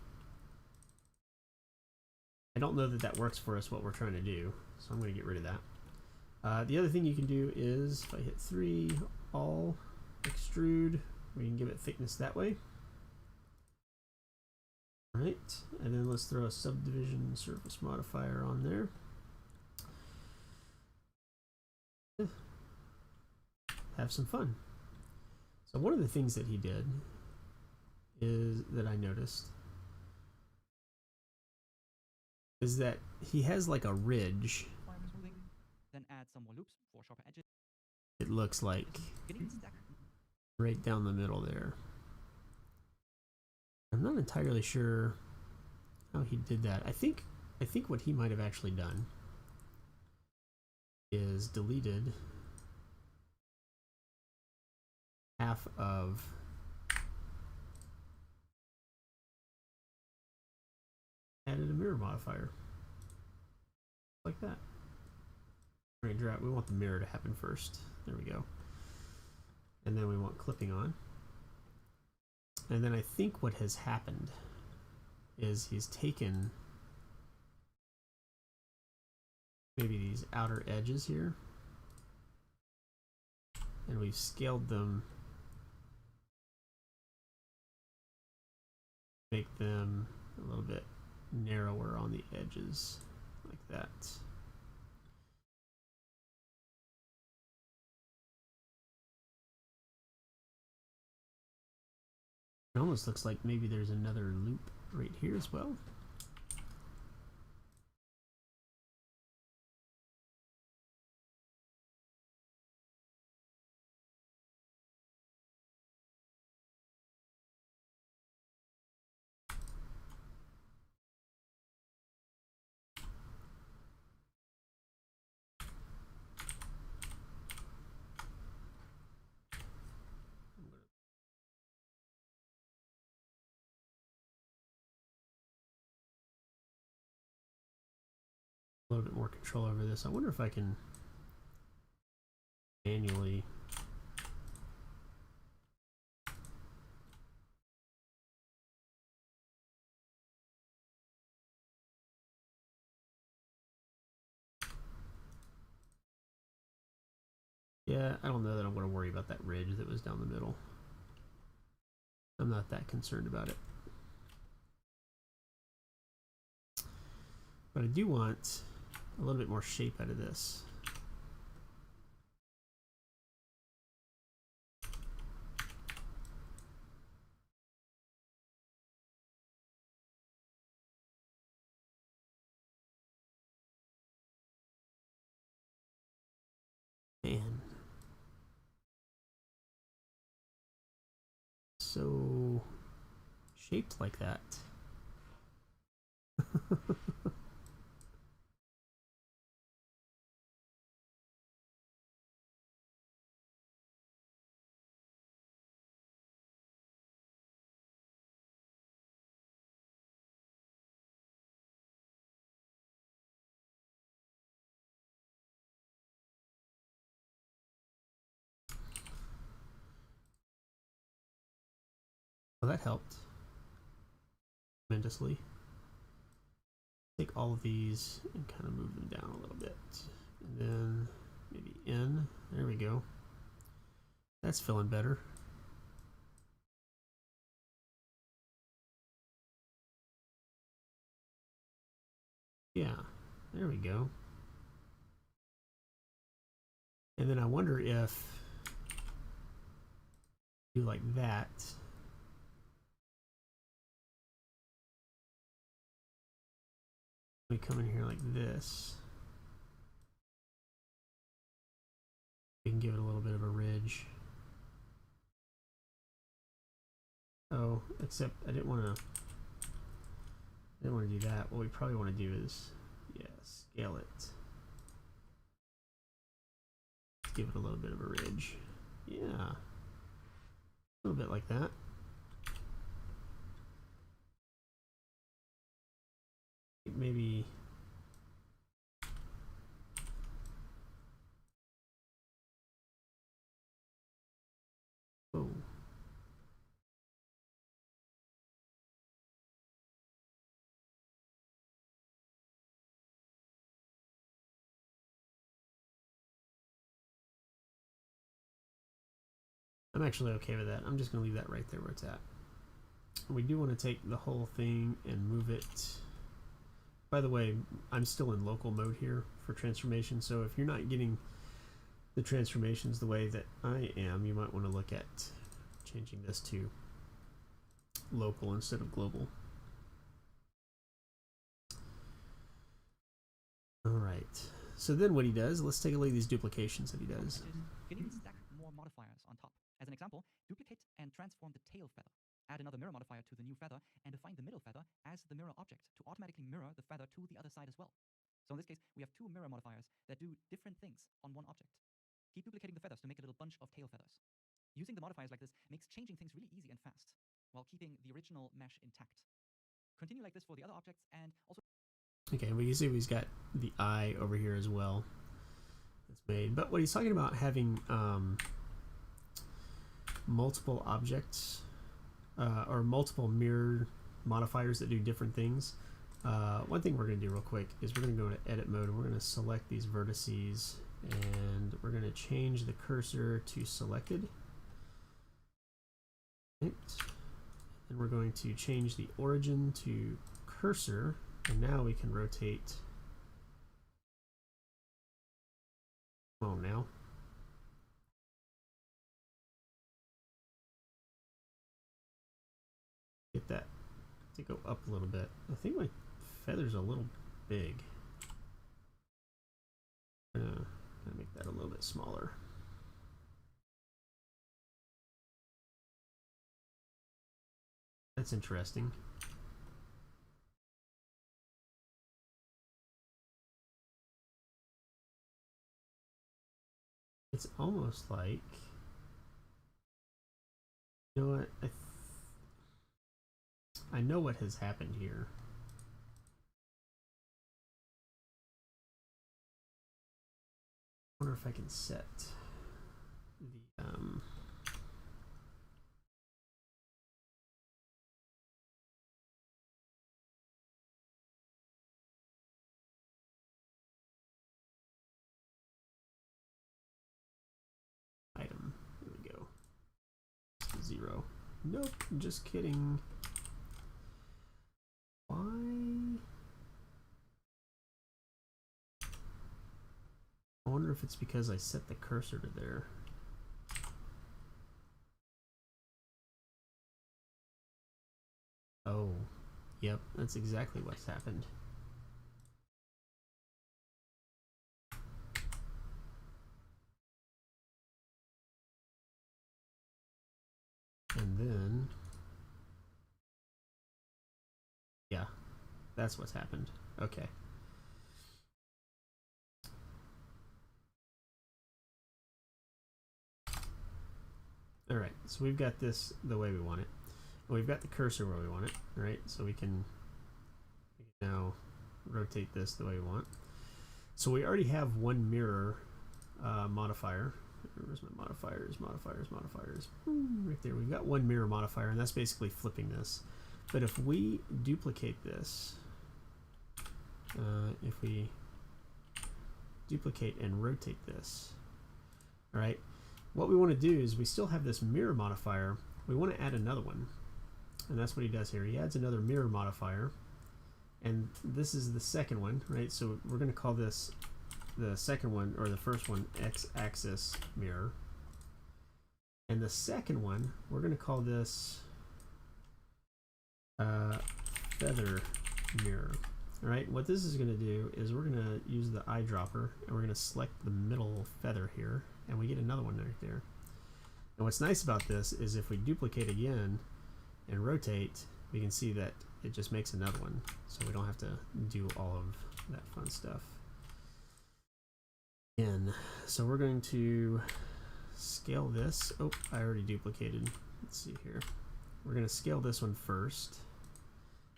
I don't know that that works for us what we're trying to do, so I'm going to get rid of that. The other thing you can do is if I hit 3, all extrude, we can give it thickness that way. All right, and then let's throw a subdivision surface modifier on there. Have some fun. So one of the things that he did is that I noticed is that he has like a ridge. Then add some more loops for sharper edges. It looks like right down the middle there. I'm not entirely sure how he did that. I think what he might have actually done is deleted half of added a mirror modifier like that. Right, we want the mirror to happen first. There we go. And then we want clipping on. And then I think what has happened is he's taken maybe these outer edges here and we've scaled them, make them a little bit narrower on the edges like that. It almost looks like maybe there's another loop right here as well. A little bit more control over this. I wonder if I can manually yeah, I don't know that I'm going to worry about that ridge that was down the middle. I'm not that concerned about it. But I do want a little bit more shape out of this. Man. So shaped like that. Well, that helped tremendously. Take all of these and kind of move them down a little bit. And then maybe in. There we go. That's feeling better. Yeah, there we go. And then I wonder if like that. We come in here like this. We can give it a little bit of a ridge. Oh, except I didn't want to do that. What we probably want to do is, yeah, scale it. Give it a little bit of a ridge. Yeah, a little bit like that. Maybe. Oh. I'm actually okay with that. I'm just going to leave that right there where it's at. We do want to take the whole thing and move it. By the way, I'm still in local mode here for transformation, so if you're not getting the transformations the way that I am, you might want to look at changing this to local instead of global. Alright, so then what he does, let's take a look at these duplications that he does. You can even stack more modifiers on top. As an example, duplicate and transform the tail feather. Add another mirror modifier to the new feather and define the middle feather as the mirror object to automatically mirror the feather to the other side as well. So in this case, we have two mirror modifiers that do different things on one object. Keep duplicating the feathers to make a little bunch of tail feathers. Using the modifiers like this makes changing things really easy and fast, while keeping the original mesh intact. Continue like this for the other objects and also... Okay, we can see he's got the eye over here as well. That's made. But what he's talking about having multiple objects or multiple mirror modifiers that do different things. One thing we're going to do real quick is we're going to go to edit mode and we're going to select these vertices and we're going to change the cursor to selected. Right. And we're going to change the origin to cursor, and now we can rotate. Come on now. Get that to go up a little bit. I think my feather's a little big. I'm gonna make that a little bit smaller. That's interesting. It's almost like, you know what, I know what has happened here. I wonder if I can set the item. Here we go. 0. Nope, just kidding. Why? I wonder if it's because I set the cursor to there. Oh, yep, that's exactly what's happened. And then, yeah, that's what's happened. Okay. All right, so we've got this the way we want it. And we've got the cursor where we want it, right? So we can now rotate this the way we want. So we already have one mirror modifier. Where's my modifiers? Right there. We've got one mirror modifier, and that's basically flipping this. But if we duplicate this, if we duplicate and rotate this, all right, what we want to do is we still have this mirror modifier. We want to add another one, and that's what he does here. He adds another mirror modifier, and this is the second one, right? So we're going to call this the second one, or the first one, x-axis mirror. And the second one, we're going to call this feather mirror. All right, what this is going to do is we're going to use the eyedropper and we're going to select the middle feather here, and we get another one right there. And what's nice about this is if we duplicate again and rotate, we can see that it just makes another one, so we don't have to do all of that fun stuff. Again, so we're going to scale this. Oh, I already duplicated. Let's see here. We're going to scale this one first,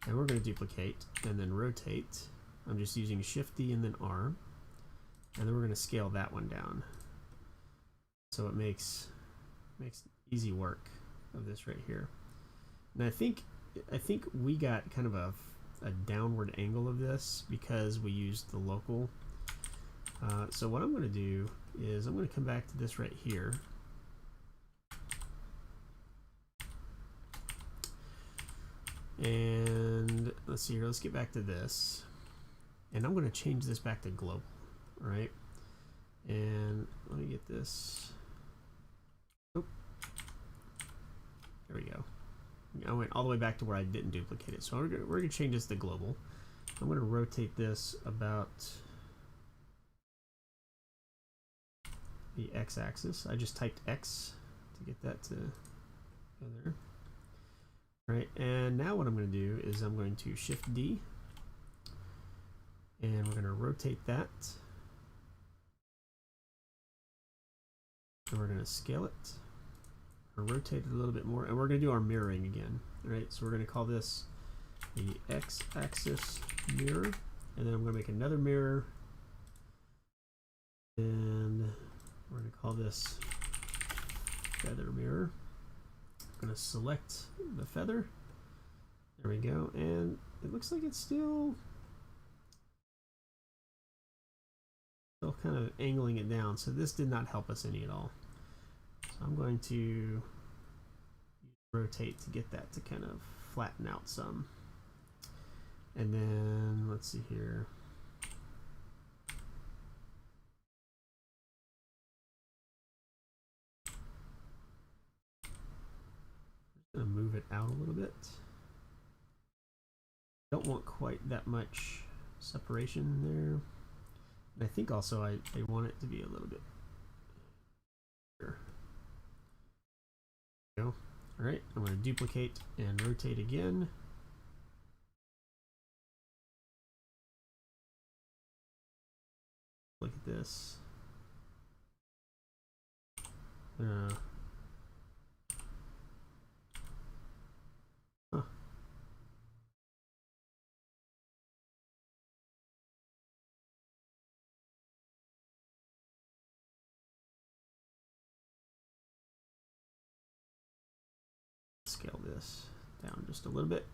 and we're going to duplicate and then rotate. I'm just using Shift D and then R, and then we're going to scale that one down. So it makes easy work of this right here. And I think we got kind of a downward angle of this because we used the local. So what I'm going to do is I'm going to come back to this right here. And let's see here, let's get back to this. And I'm going to change this back to global, all right? And let me get this. Oh, there we go. I went all the way back to where I didn't duplicate it. So we're going to change this to global. I'm going to rotate this about the x-axis. I just typed X to get that to go there. All right, and now what I'm going to do is I'm going to Shift D, and we're going to rotate that, and we're going to scale it, or rotate it a little bit more, and we're going to do our mirroring again. All right, so we're going to call this the x-axis mirror, and then I'm going to make another mirror, and we're going to call this feather mirror. I'm going to select the feather. There we go, and it looks like it's still kind of angling it down, so this did not help us any at all. So I'm going to rotate to get that to kind of flatten out some. And then let's see here. I'm going to move it out a little bit. Don't want quite that much separation there. And I think also I want it to be a little bit here. There we go. All right, I'm going to duplicate and rotate again. Look at this. Scale this down just a little bit.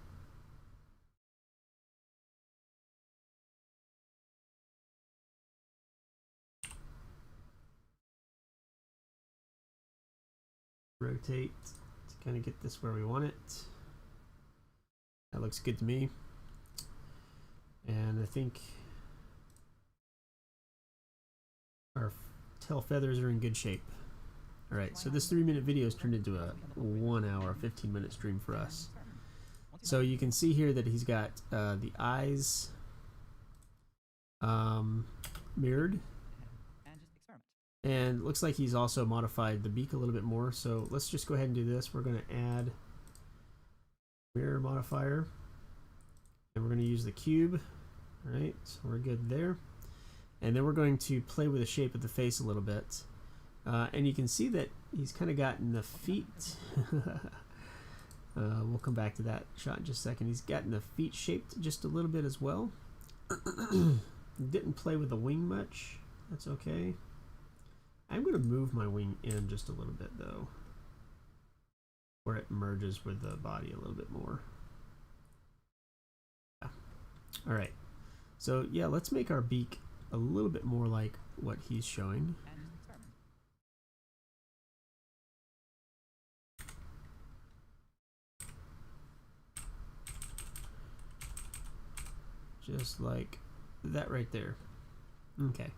Rotate to kind of get this where we want it. That looks good to me. And I think our tail feathers are in good shape. Alright, so this 3-minute video has turned into a 1 hour, 15-minute stream for us. So you can see here that he's got the eyes mirrored. And it looks like he's also modified the beak a little bit more. So let's just go ahead and do this. We're going to add mirror modifier. And we're going to use the cube. Alright, so we're good there. And then we're going to play with the shape of the face a little bit. And you can see that he's kind of gotten the feet. We'll come back to that shot in just a second. He's gotten the feet shaped just a little bit as well. Didn't play with the wing much. That's okay. I'm going to move my wing in just a little bit though, where it merges with the body a little bit more. Yeah. All right. So yeah, let's make our beak a little bit more like what he's showing. Just like that right there. Okay,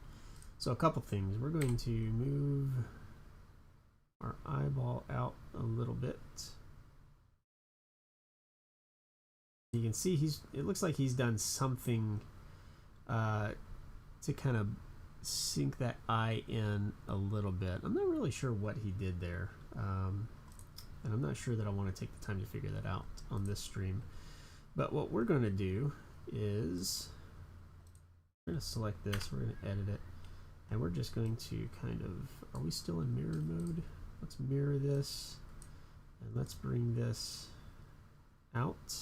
so a couple things. We're going to move our eyeball out a little bit. You can see it looks like he's done something to kind of sink that eye in a little bit. I'm not really sure what he did there. And I'm not sure that I want to take the time to figure that out on this stream. But what we're going to do is we're going to select this, we're going to edit it, and we're just going to kind of, are we still in mirror mode? Let's mirror this, and let's bring this out.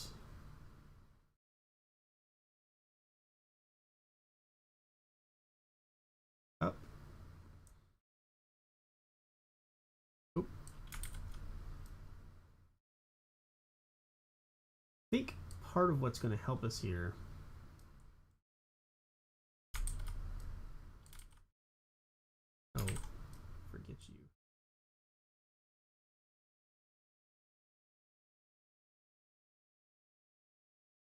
Up. Oop. I think part of what's going to help us here forget you.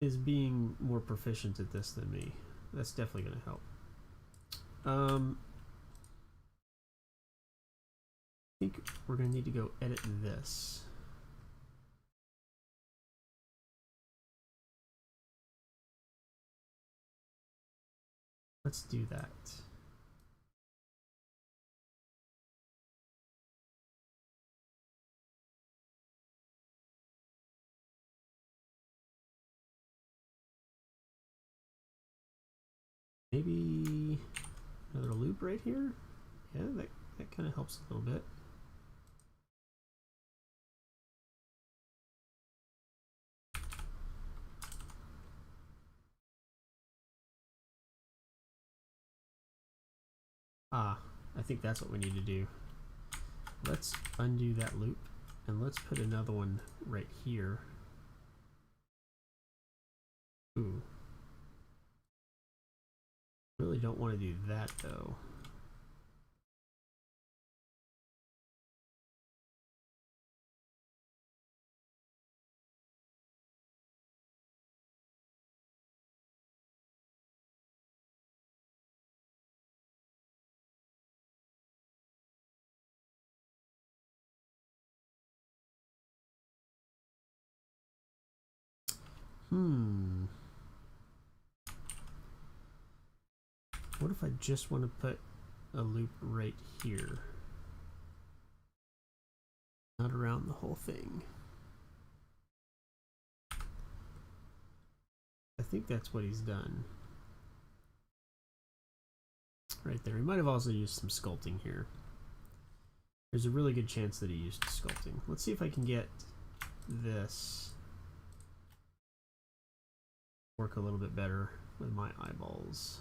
Is being more proficient at this than me. That's definitely going to help. I think we're going to need to go edit this. Let's do that. Maybe another loop right here. Yeah, that kind of helps a little bit. Ah, I think that's what we need to do. Let's undo that loop and let's put another one right here. Ooh. Really don't want to do that though. What if I just want to put a loop right here? Not around the whole thing. I think that's what he's done. Right there. He might have also used some sculpting here. There's a really good chance that he used sculpting. Let's see if I can get this work a little bit better with my eyeballs.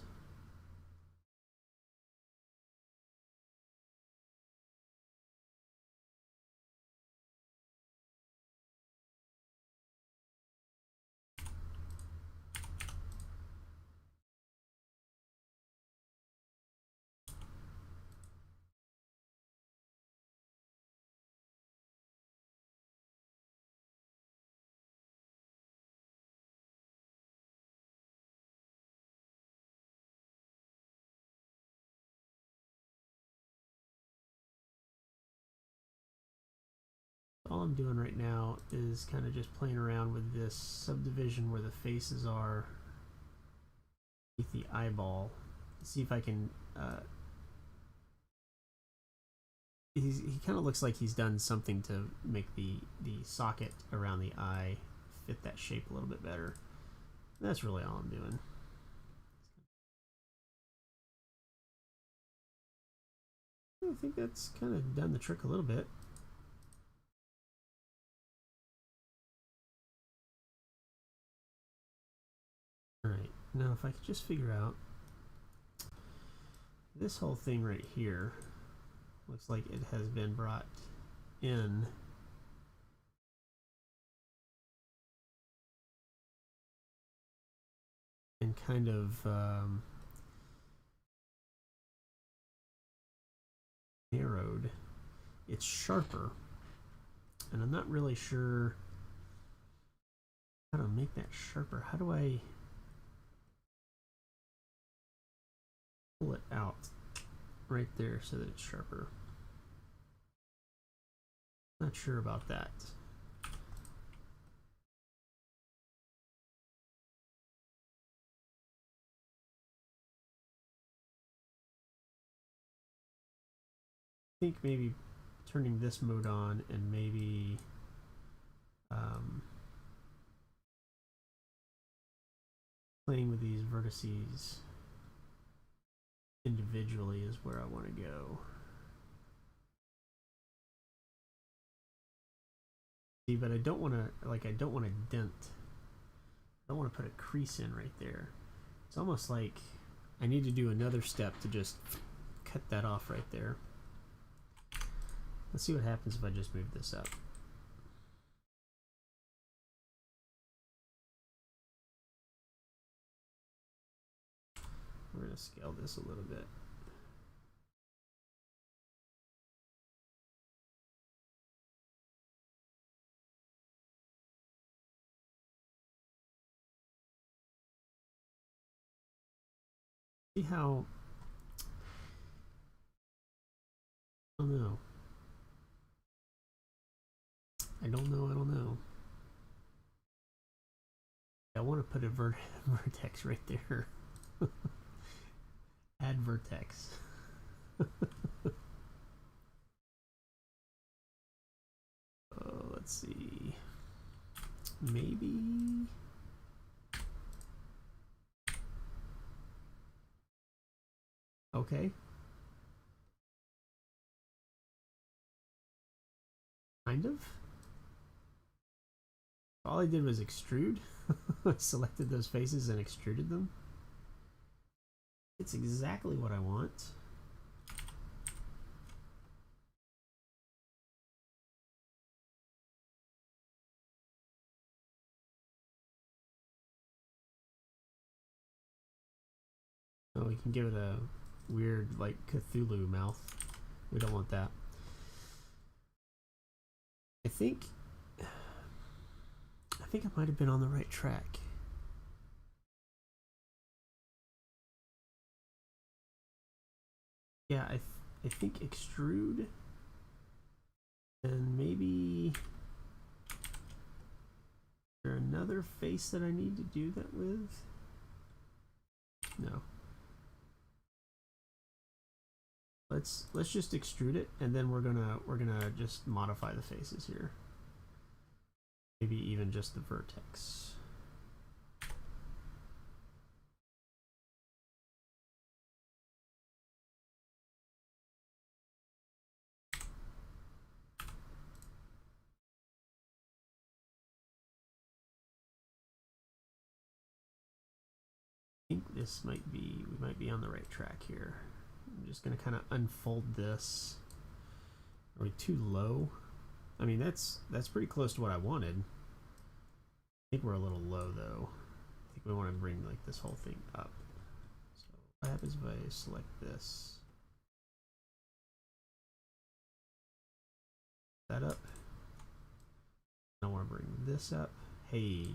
All I'm doing right now is kind of just playing around with this subdivision where the faces are with the eyeball. See if I can he kind of looks like he's done something to make the socket around the eye fit that shape a little bit better. That's really all I'm doing. I think that's kind of done the trick a little bit. Alright, now if I could just figure out this whole thing right here, looks like it has been brought in and kind of narrowed. It's sharper, and I'm not really sure how to make that sharper. How do I pull it out right there so that it's sharper? Not sure about that. I think maybe turning this mode on and maybe playing with these vertices individually is where I want to go. See, but I don't want to, like, I don't want to dent. I don't want to put a crease in right there. It's almost like I need to do another step to just cut that off right there. Let's see what happens if I just move this up. We're going to scale this a little bit. See how, I don't know. I don't know. I want to put a vertex right there. Add vertex. Let's see. Maybe. Okay. Kind of. All I did was extrude. I selected those faces and extruded them. It's exactly what I want. Oh, we can give it a weird, like, Cthulhu mouth. We don't want that. I think I might have been on the right track. Yeah, I think extrude, and maybe is there another face that I need to do that with? No. Let's just extrude it, and then we're gonna just modify the faces here. Maybe even just the vertex. I think this might be, we might be on the right track here. I'm just gonna kind of unfold this. Are we too low? I mean, that's pretty close to what I wanted. I think we're a little low though. I think we want to bring like this whole thing up. So what happens if I select this? That up. I want to bring this up. Hey,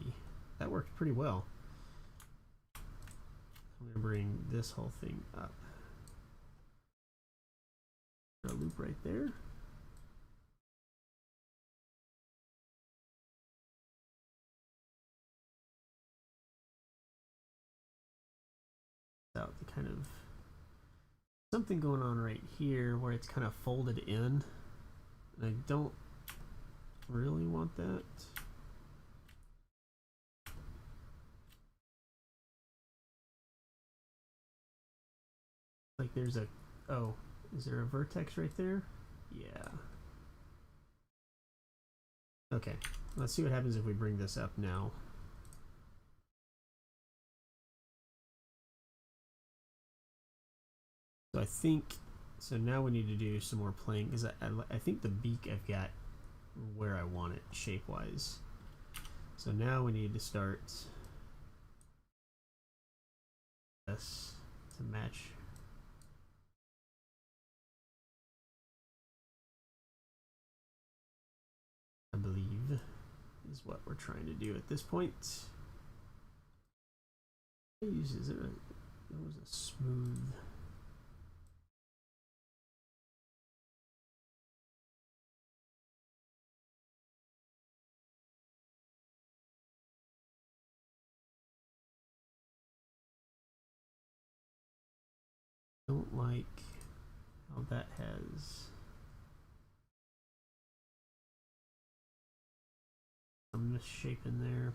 that worked pretty well. I'm going to bring this whole thing up. A loop right there. Out the kind of something going on right here where it's kind of folded in. And I don't really want that. Like there's a, oh, is there a vertex right there? Yeah. Okay, let's see what happens if we bring this up now. So I think, so now we need to do some more playing, because I think the beak I've got where I want it shape-wise. So now we need to start this to match. I believe is what we're trying to do at this point. Is there was a smooth. Don't like how that has some misshape in there.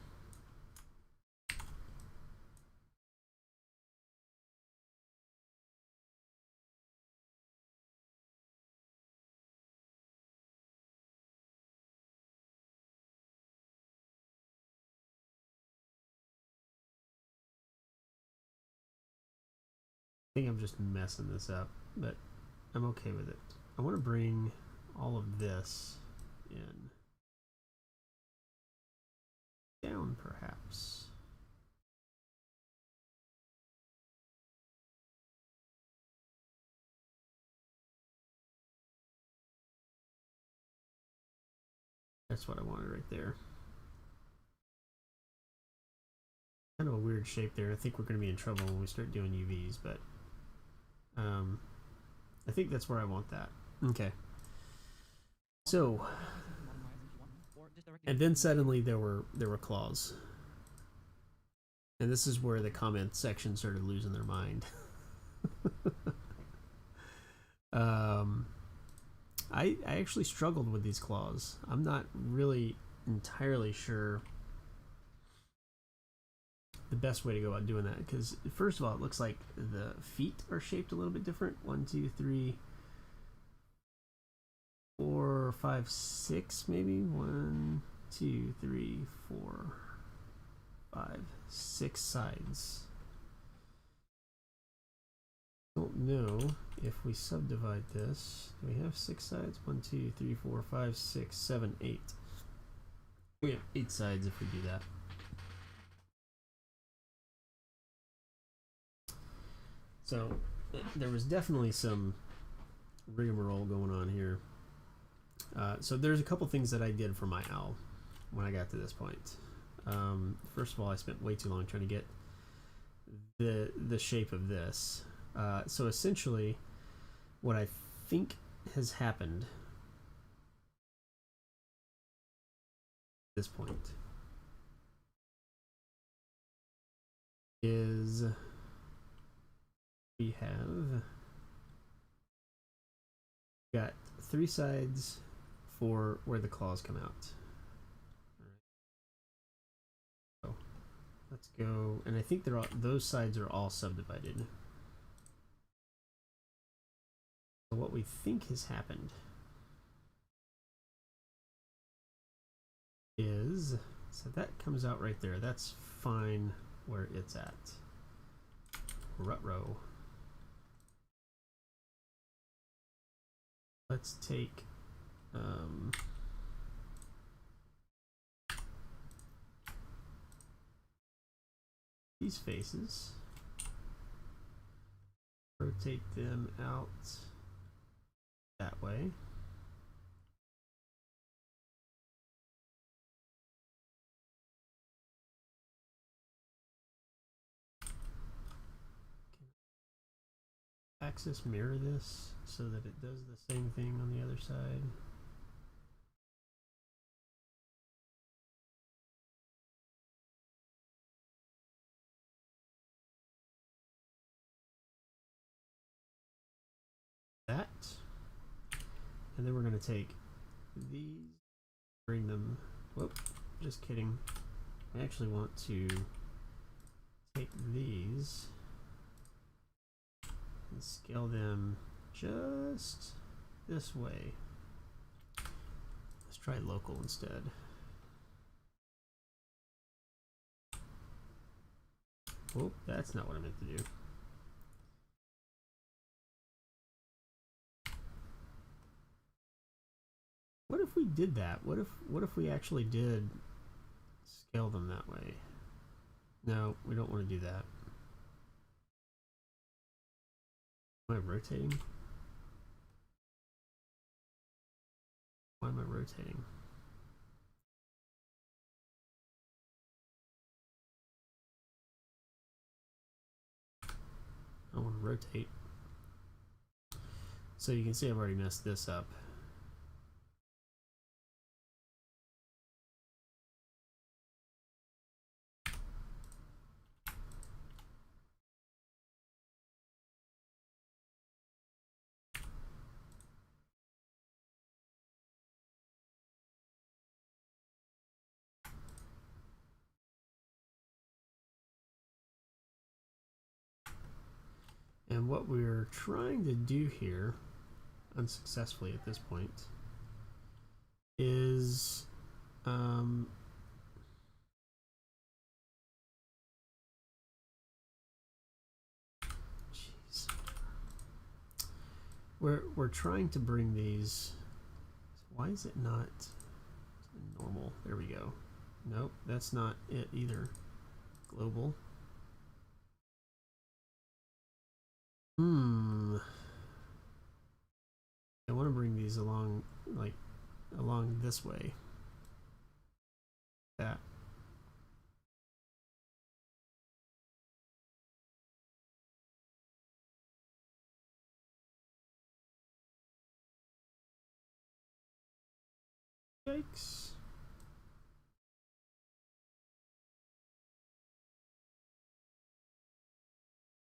I think I'm just messing this up, but I'm okay with it. I want to bring all of this in. Down, perhaps. That's what I wanted right there. Kind of a weird shape there. I think we're going to be in trouble when we start doing UVs, but I think that's where I want that. Okay. So, and then suddenly there were claws, and this is where the comment section started losing their mind. I actually struggled with these claws. I'm not really entirely sure the best way to go about doing that, because first of all, it looks like the feet are shaped a little bit different. 1, 2, 3, 4, 5, 6, maybe. 1, 2, 3, 4, 5, 6 sides. Don't know if we subdivide this. Do we have 6 sides? 1, 2, 3, 4, 5, 6, 7, 8. We have 8 sides if we do that. So there was definitely some rigmarole going on here. So there's a couple things that I did for my owl when I got to this point. First of all, I spent way too long trying to get the shape of this. So essentially, what I think has happened at this point is we have got 3 sides for where the claws come out. All right. So let's go, and I think those sides are all subdivided. So what we think has happened is, so that comes out right there. That's fine where it's at. Ruh-roh. Let's take these faces, rotate them out that way. Axis mirror this so that it does the same thing on the other side. That, and then we're going to take these, bring them, whoop, just kidding. I actually want to take these and scale them just this way. Let's try local instead. Oh, that's not what I meant to do. What if we did that? What if we actually did scale them that way? No, we don't want to do that. Am I rotating? Why am I rotating? I want to rotate. So you can see I've already messed this up. And what we're trying to do here, unsuccessfully at this point, is jeez. We're trying to bring these. Why is it not normal? There we go. Nope, that's not it either. Global. I want to bring these along, like, along this way. That. Yikes.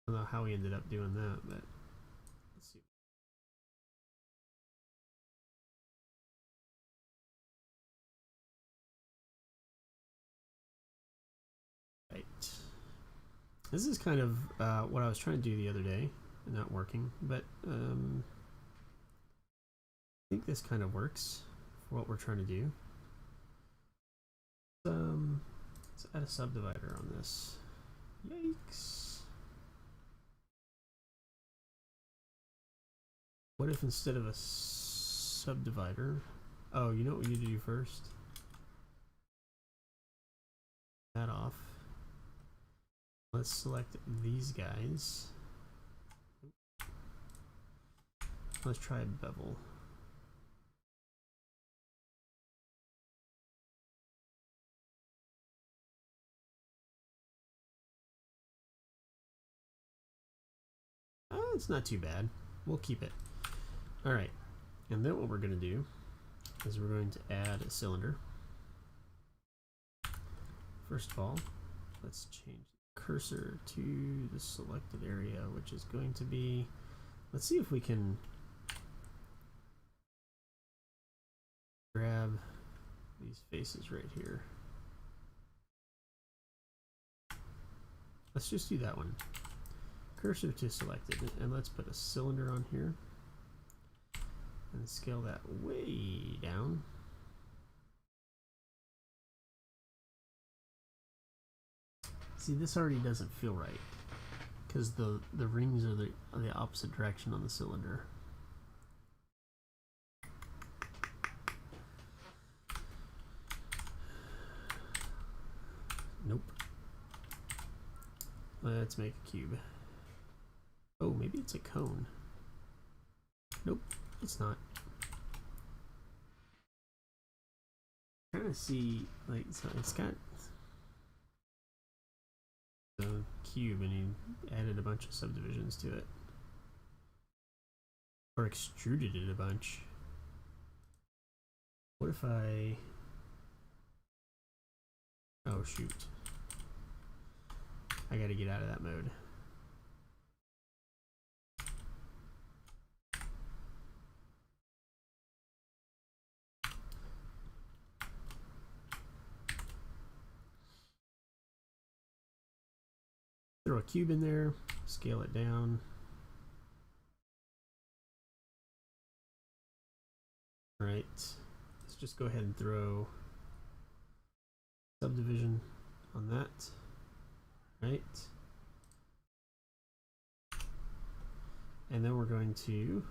I don't know how we ended up doing that, but let's see. Right. This is kind of what I was trying to do the other day, and not working, but I think this kind of works for what we're trying to do. Let's add a subdivider on this. Yikes. What if instead of a subdivider... Oh, you know what we need to do first? That off. Let's select these guys. Let's try Bevel. It's not too bad. We'll keep it. Alright, and then what we're going to do is we're going to add a cylinder. First of all, let's change the cursor to the selected area, which is going to be, let's see if we can grab these faces right here. Let's just do that one. Cursor to selected, and let's put a cylinder on here and scale that way down. See, this already doesn't feel right because the rings are the opposite direction on the cylinder. Nope. Let's make a cube. Oh, maybe it's a cone. Nope, it's not. I'm trying to see, like, so it's got the cube and he added a bunch of subdivisions to it. Or extruded it a bunch. What if I... Oh, shoot. I gotta get out of that mode. Throw a cube in there, scale it down. All right, let's just go ahead and throw subdivision on that. Right. And then we're going to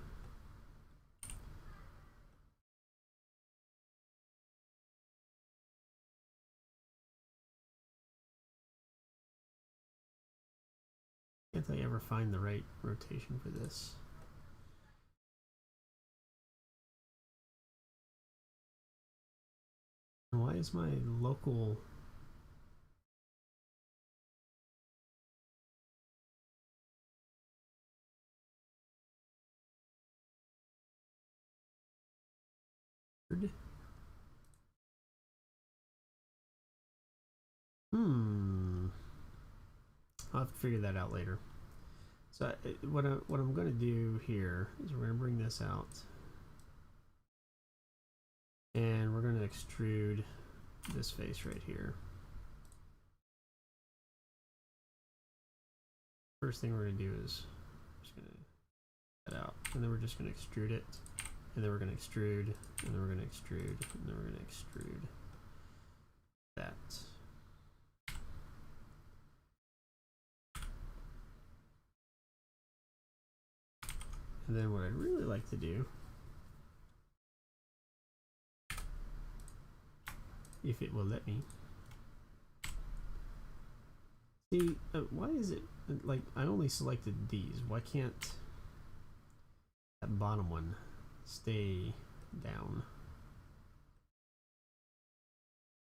can't I ever find the right rotation for this? And why is my local I'll have to figure that out later. So what I'm going to do here is we're going to bring this out and we're going to extrude this face right here. First thing we're going to do is just going to that out, and then we're just going to extrude it, and then we're going to extrude, and then we're going to extrude, and then we're going to extrude that. And then what I'd really like to do, if it will let me, see, why is it, like, I only selected these, why can't that bottom one stay down?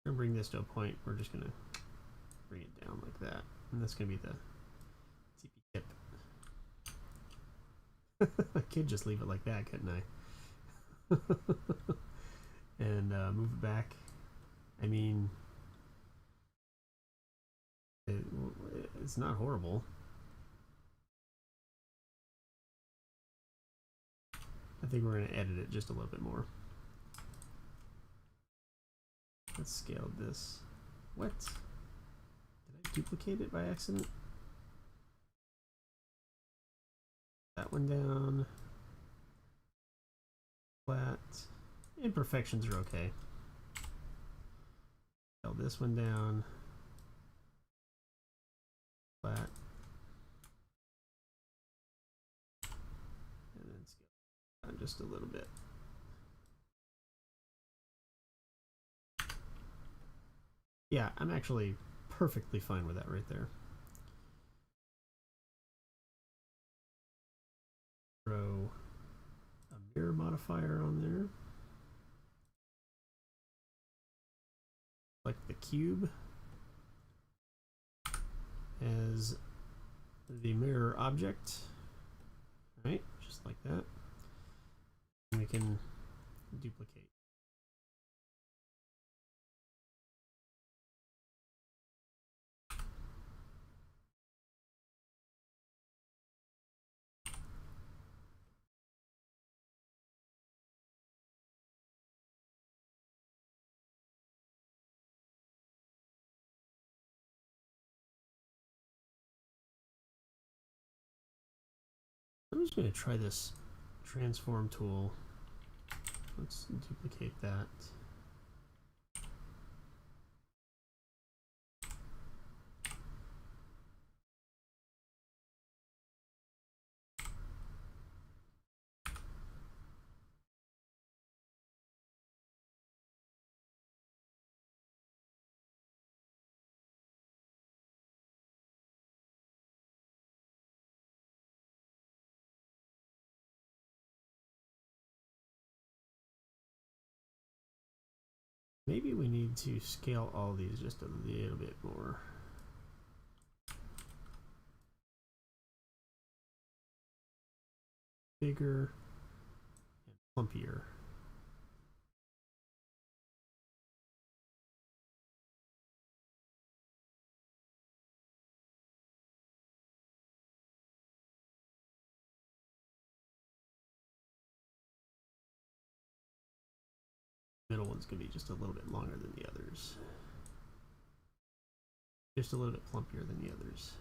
I'm gonna bring this to a point, we're just gonna bring it down like that, and that's gonna be the TP tip. I could just leave it like that, couldn't I? And move it back. I mean, it's not horrible. I think we're going to edit it just a little bit more. Let's scale this. What? Did I duplicate it by accident? That one down. Flat. Imperfections are okay. Scale this one down. Flat. And then scale down just a little bit. Yeah, I'm actually perfectly fine with that right there. Throw a mirror modifier on there. Select the cube as the mirror object. Right, just like that. And we can duplicate. I'm just going to try this transform tool. Let's duplicate that. Maybe we need to scale all these just a little bit more. Bigger and plumpier. Middle one's going to be just a little bit longer than the others. Just a little bit plumpier than the others.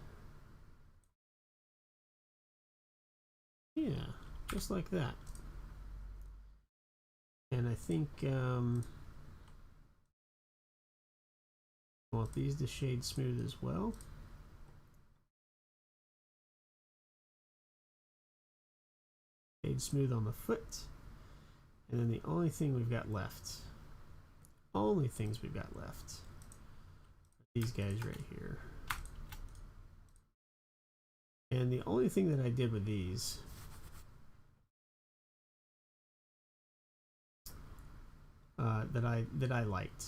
Yeah, just like that. And I think I want these to shade smooth as well. Shade smooth on the foot. And then the only thing we've got left, only things we've got left, are these guys right here. And the only thing that I did with these that I liked,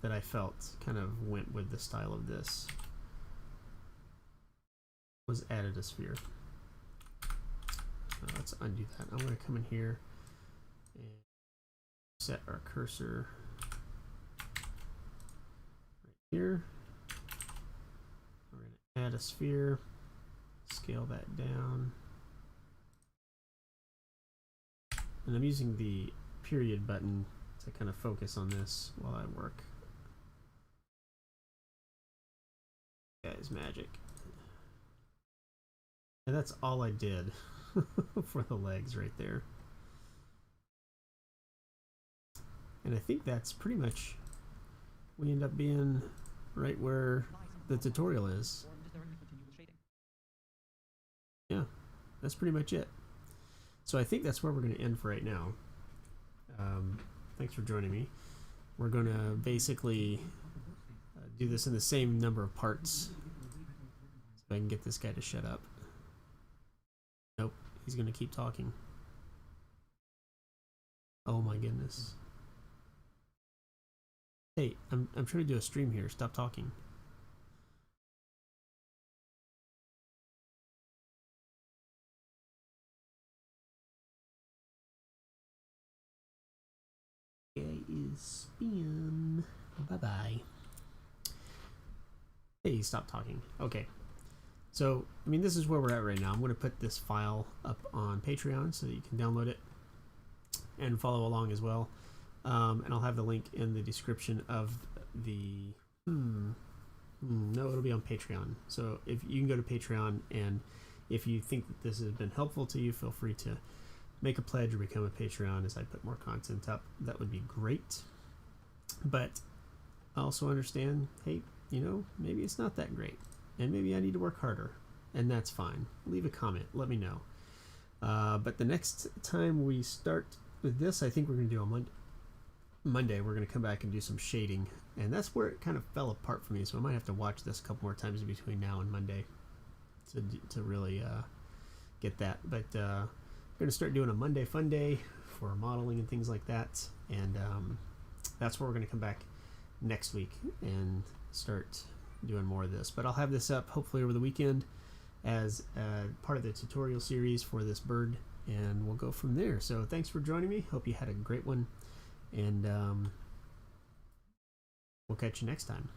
that I felt kind of went with the style of this, was added a sphere. Let's undo that. I'm going to come in here and set our cursor right here. We're going to add a sphere, scale that down, and I'm using the period button to kind of focus on this while I work. Guys, magic. And that's all I did for the legs right there. And I think that's pretty much, we end up being right where the tutorial is. Yeah, that's pretty much it. So I think that's where we're going to end for right now. Thanks for joining me. We're going to basically do this in the same number of parts. So I can get this guy to shut up. Nope, he's going to keep talking. Oh my goodness. Hey, I'm trying to do a stream here. Stop talking. Guy is spin. Bye-bye. Hey, stop talking. Okay. So, I mean, this is where we're at right now. I'm going to put this file up on Patreon so that you can download it and follow along as well. And I'll have the link in the description of the... No, it'll be on Patreon. So if you can go to Patreon, and if you think that this has been helpful to you, feel free to make a pledge or become a Patreon as I put more content up. That would be great. But I also understand, hey, you know, maybe it's not that great. And maybe I need to work harder. And that's fine. Leave a comment. Let me know. But the next time we start with this, I think we're going to do on Monday. We're going to come back and do some shading. And that's where it kind of fell apart for me. So I might have to watch this a couple more times between now and Monday to really get that. But we're going to start doing a Monday fun day for modeling and things like that. And that's where we're going to come back next week and start doing more of this. But I'll have this up hopefully over the weekend as part of the tutorial series for this bird, and we'll go from there. So thanks for joining me. Hope you had a great one, and we'll catch you next time.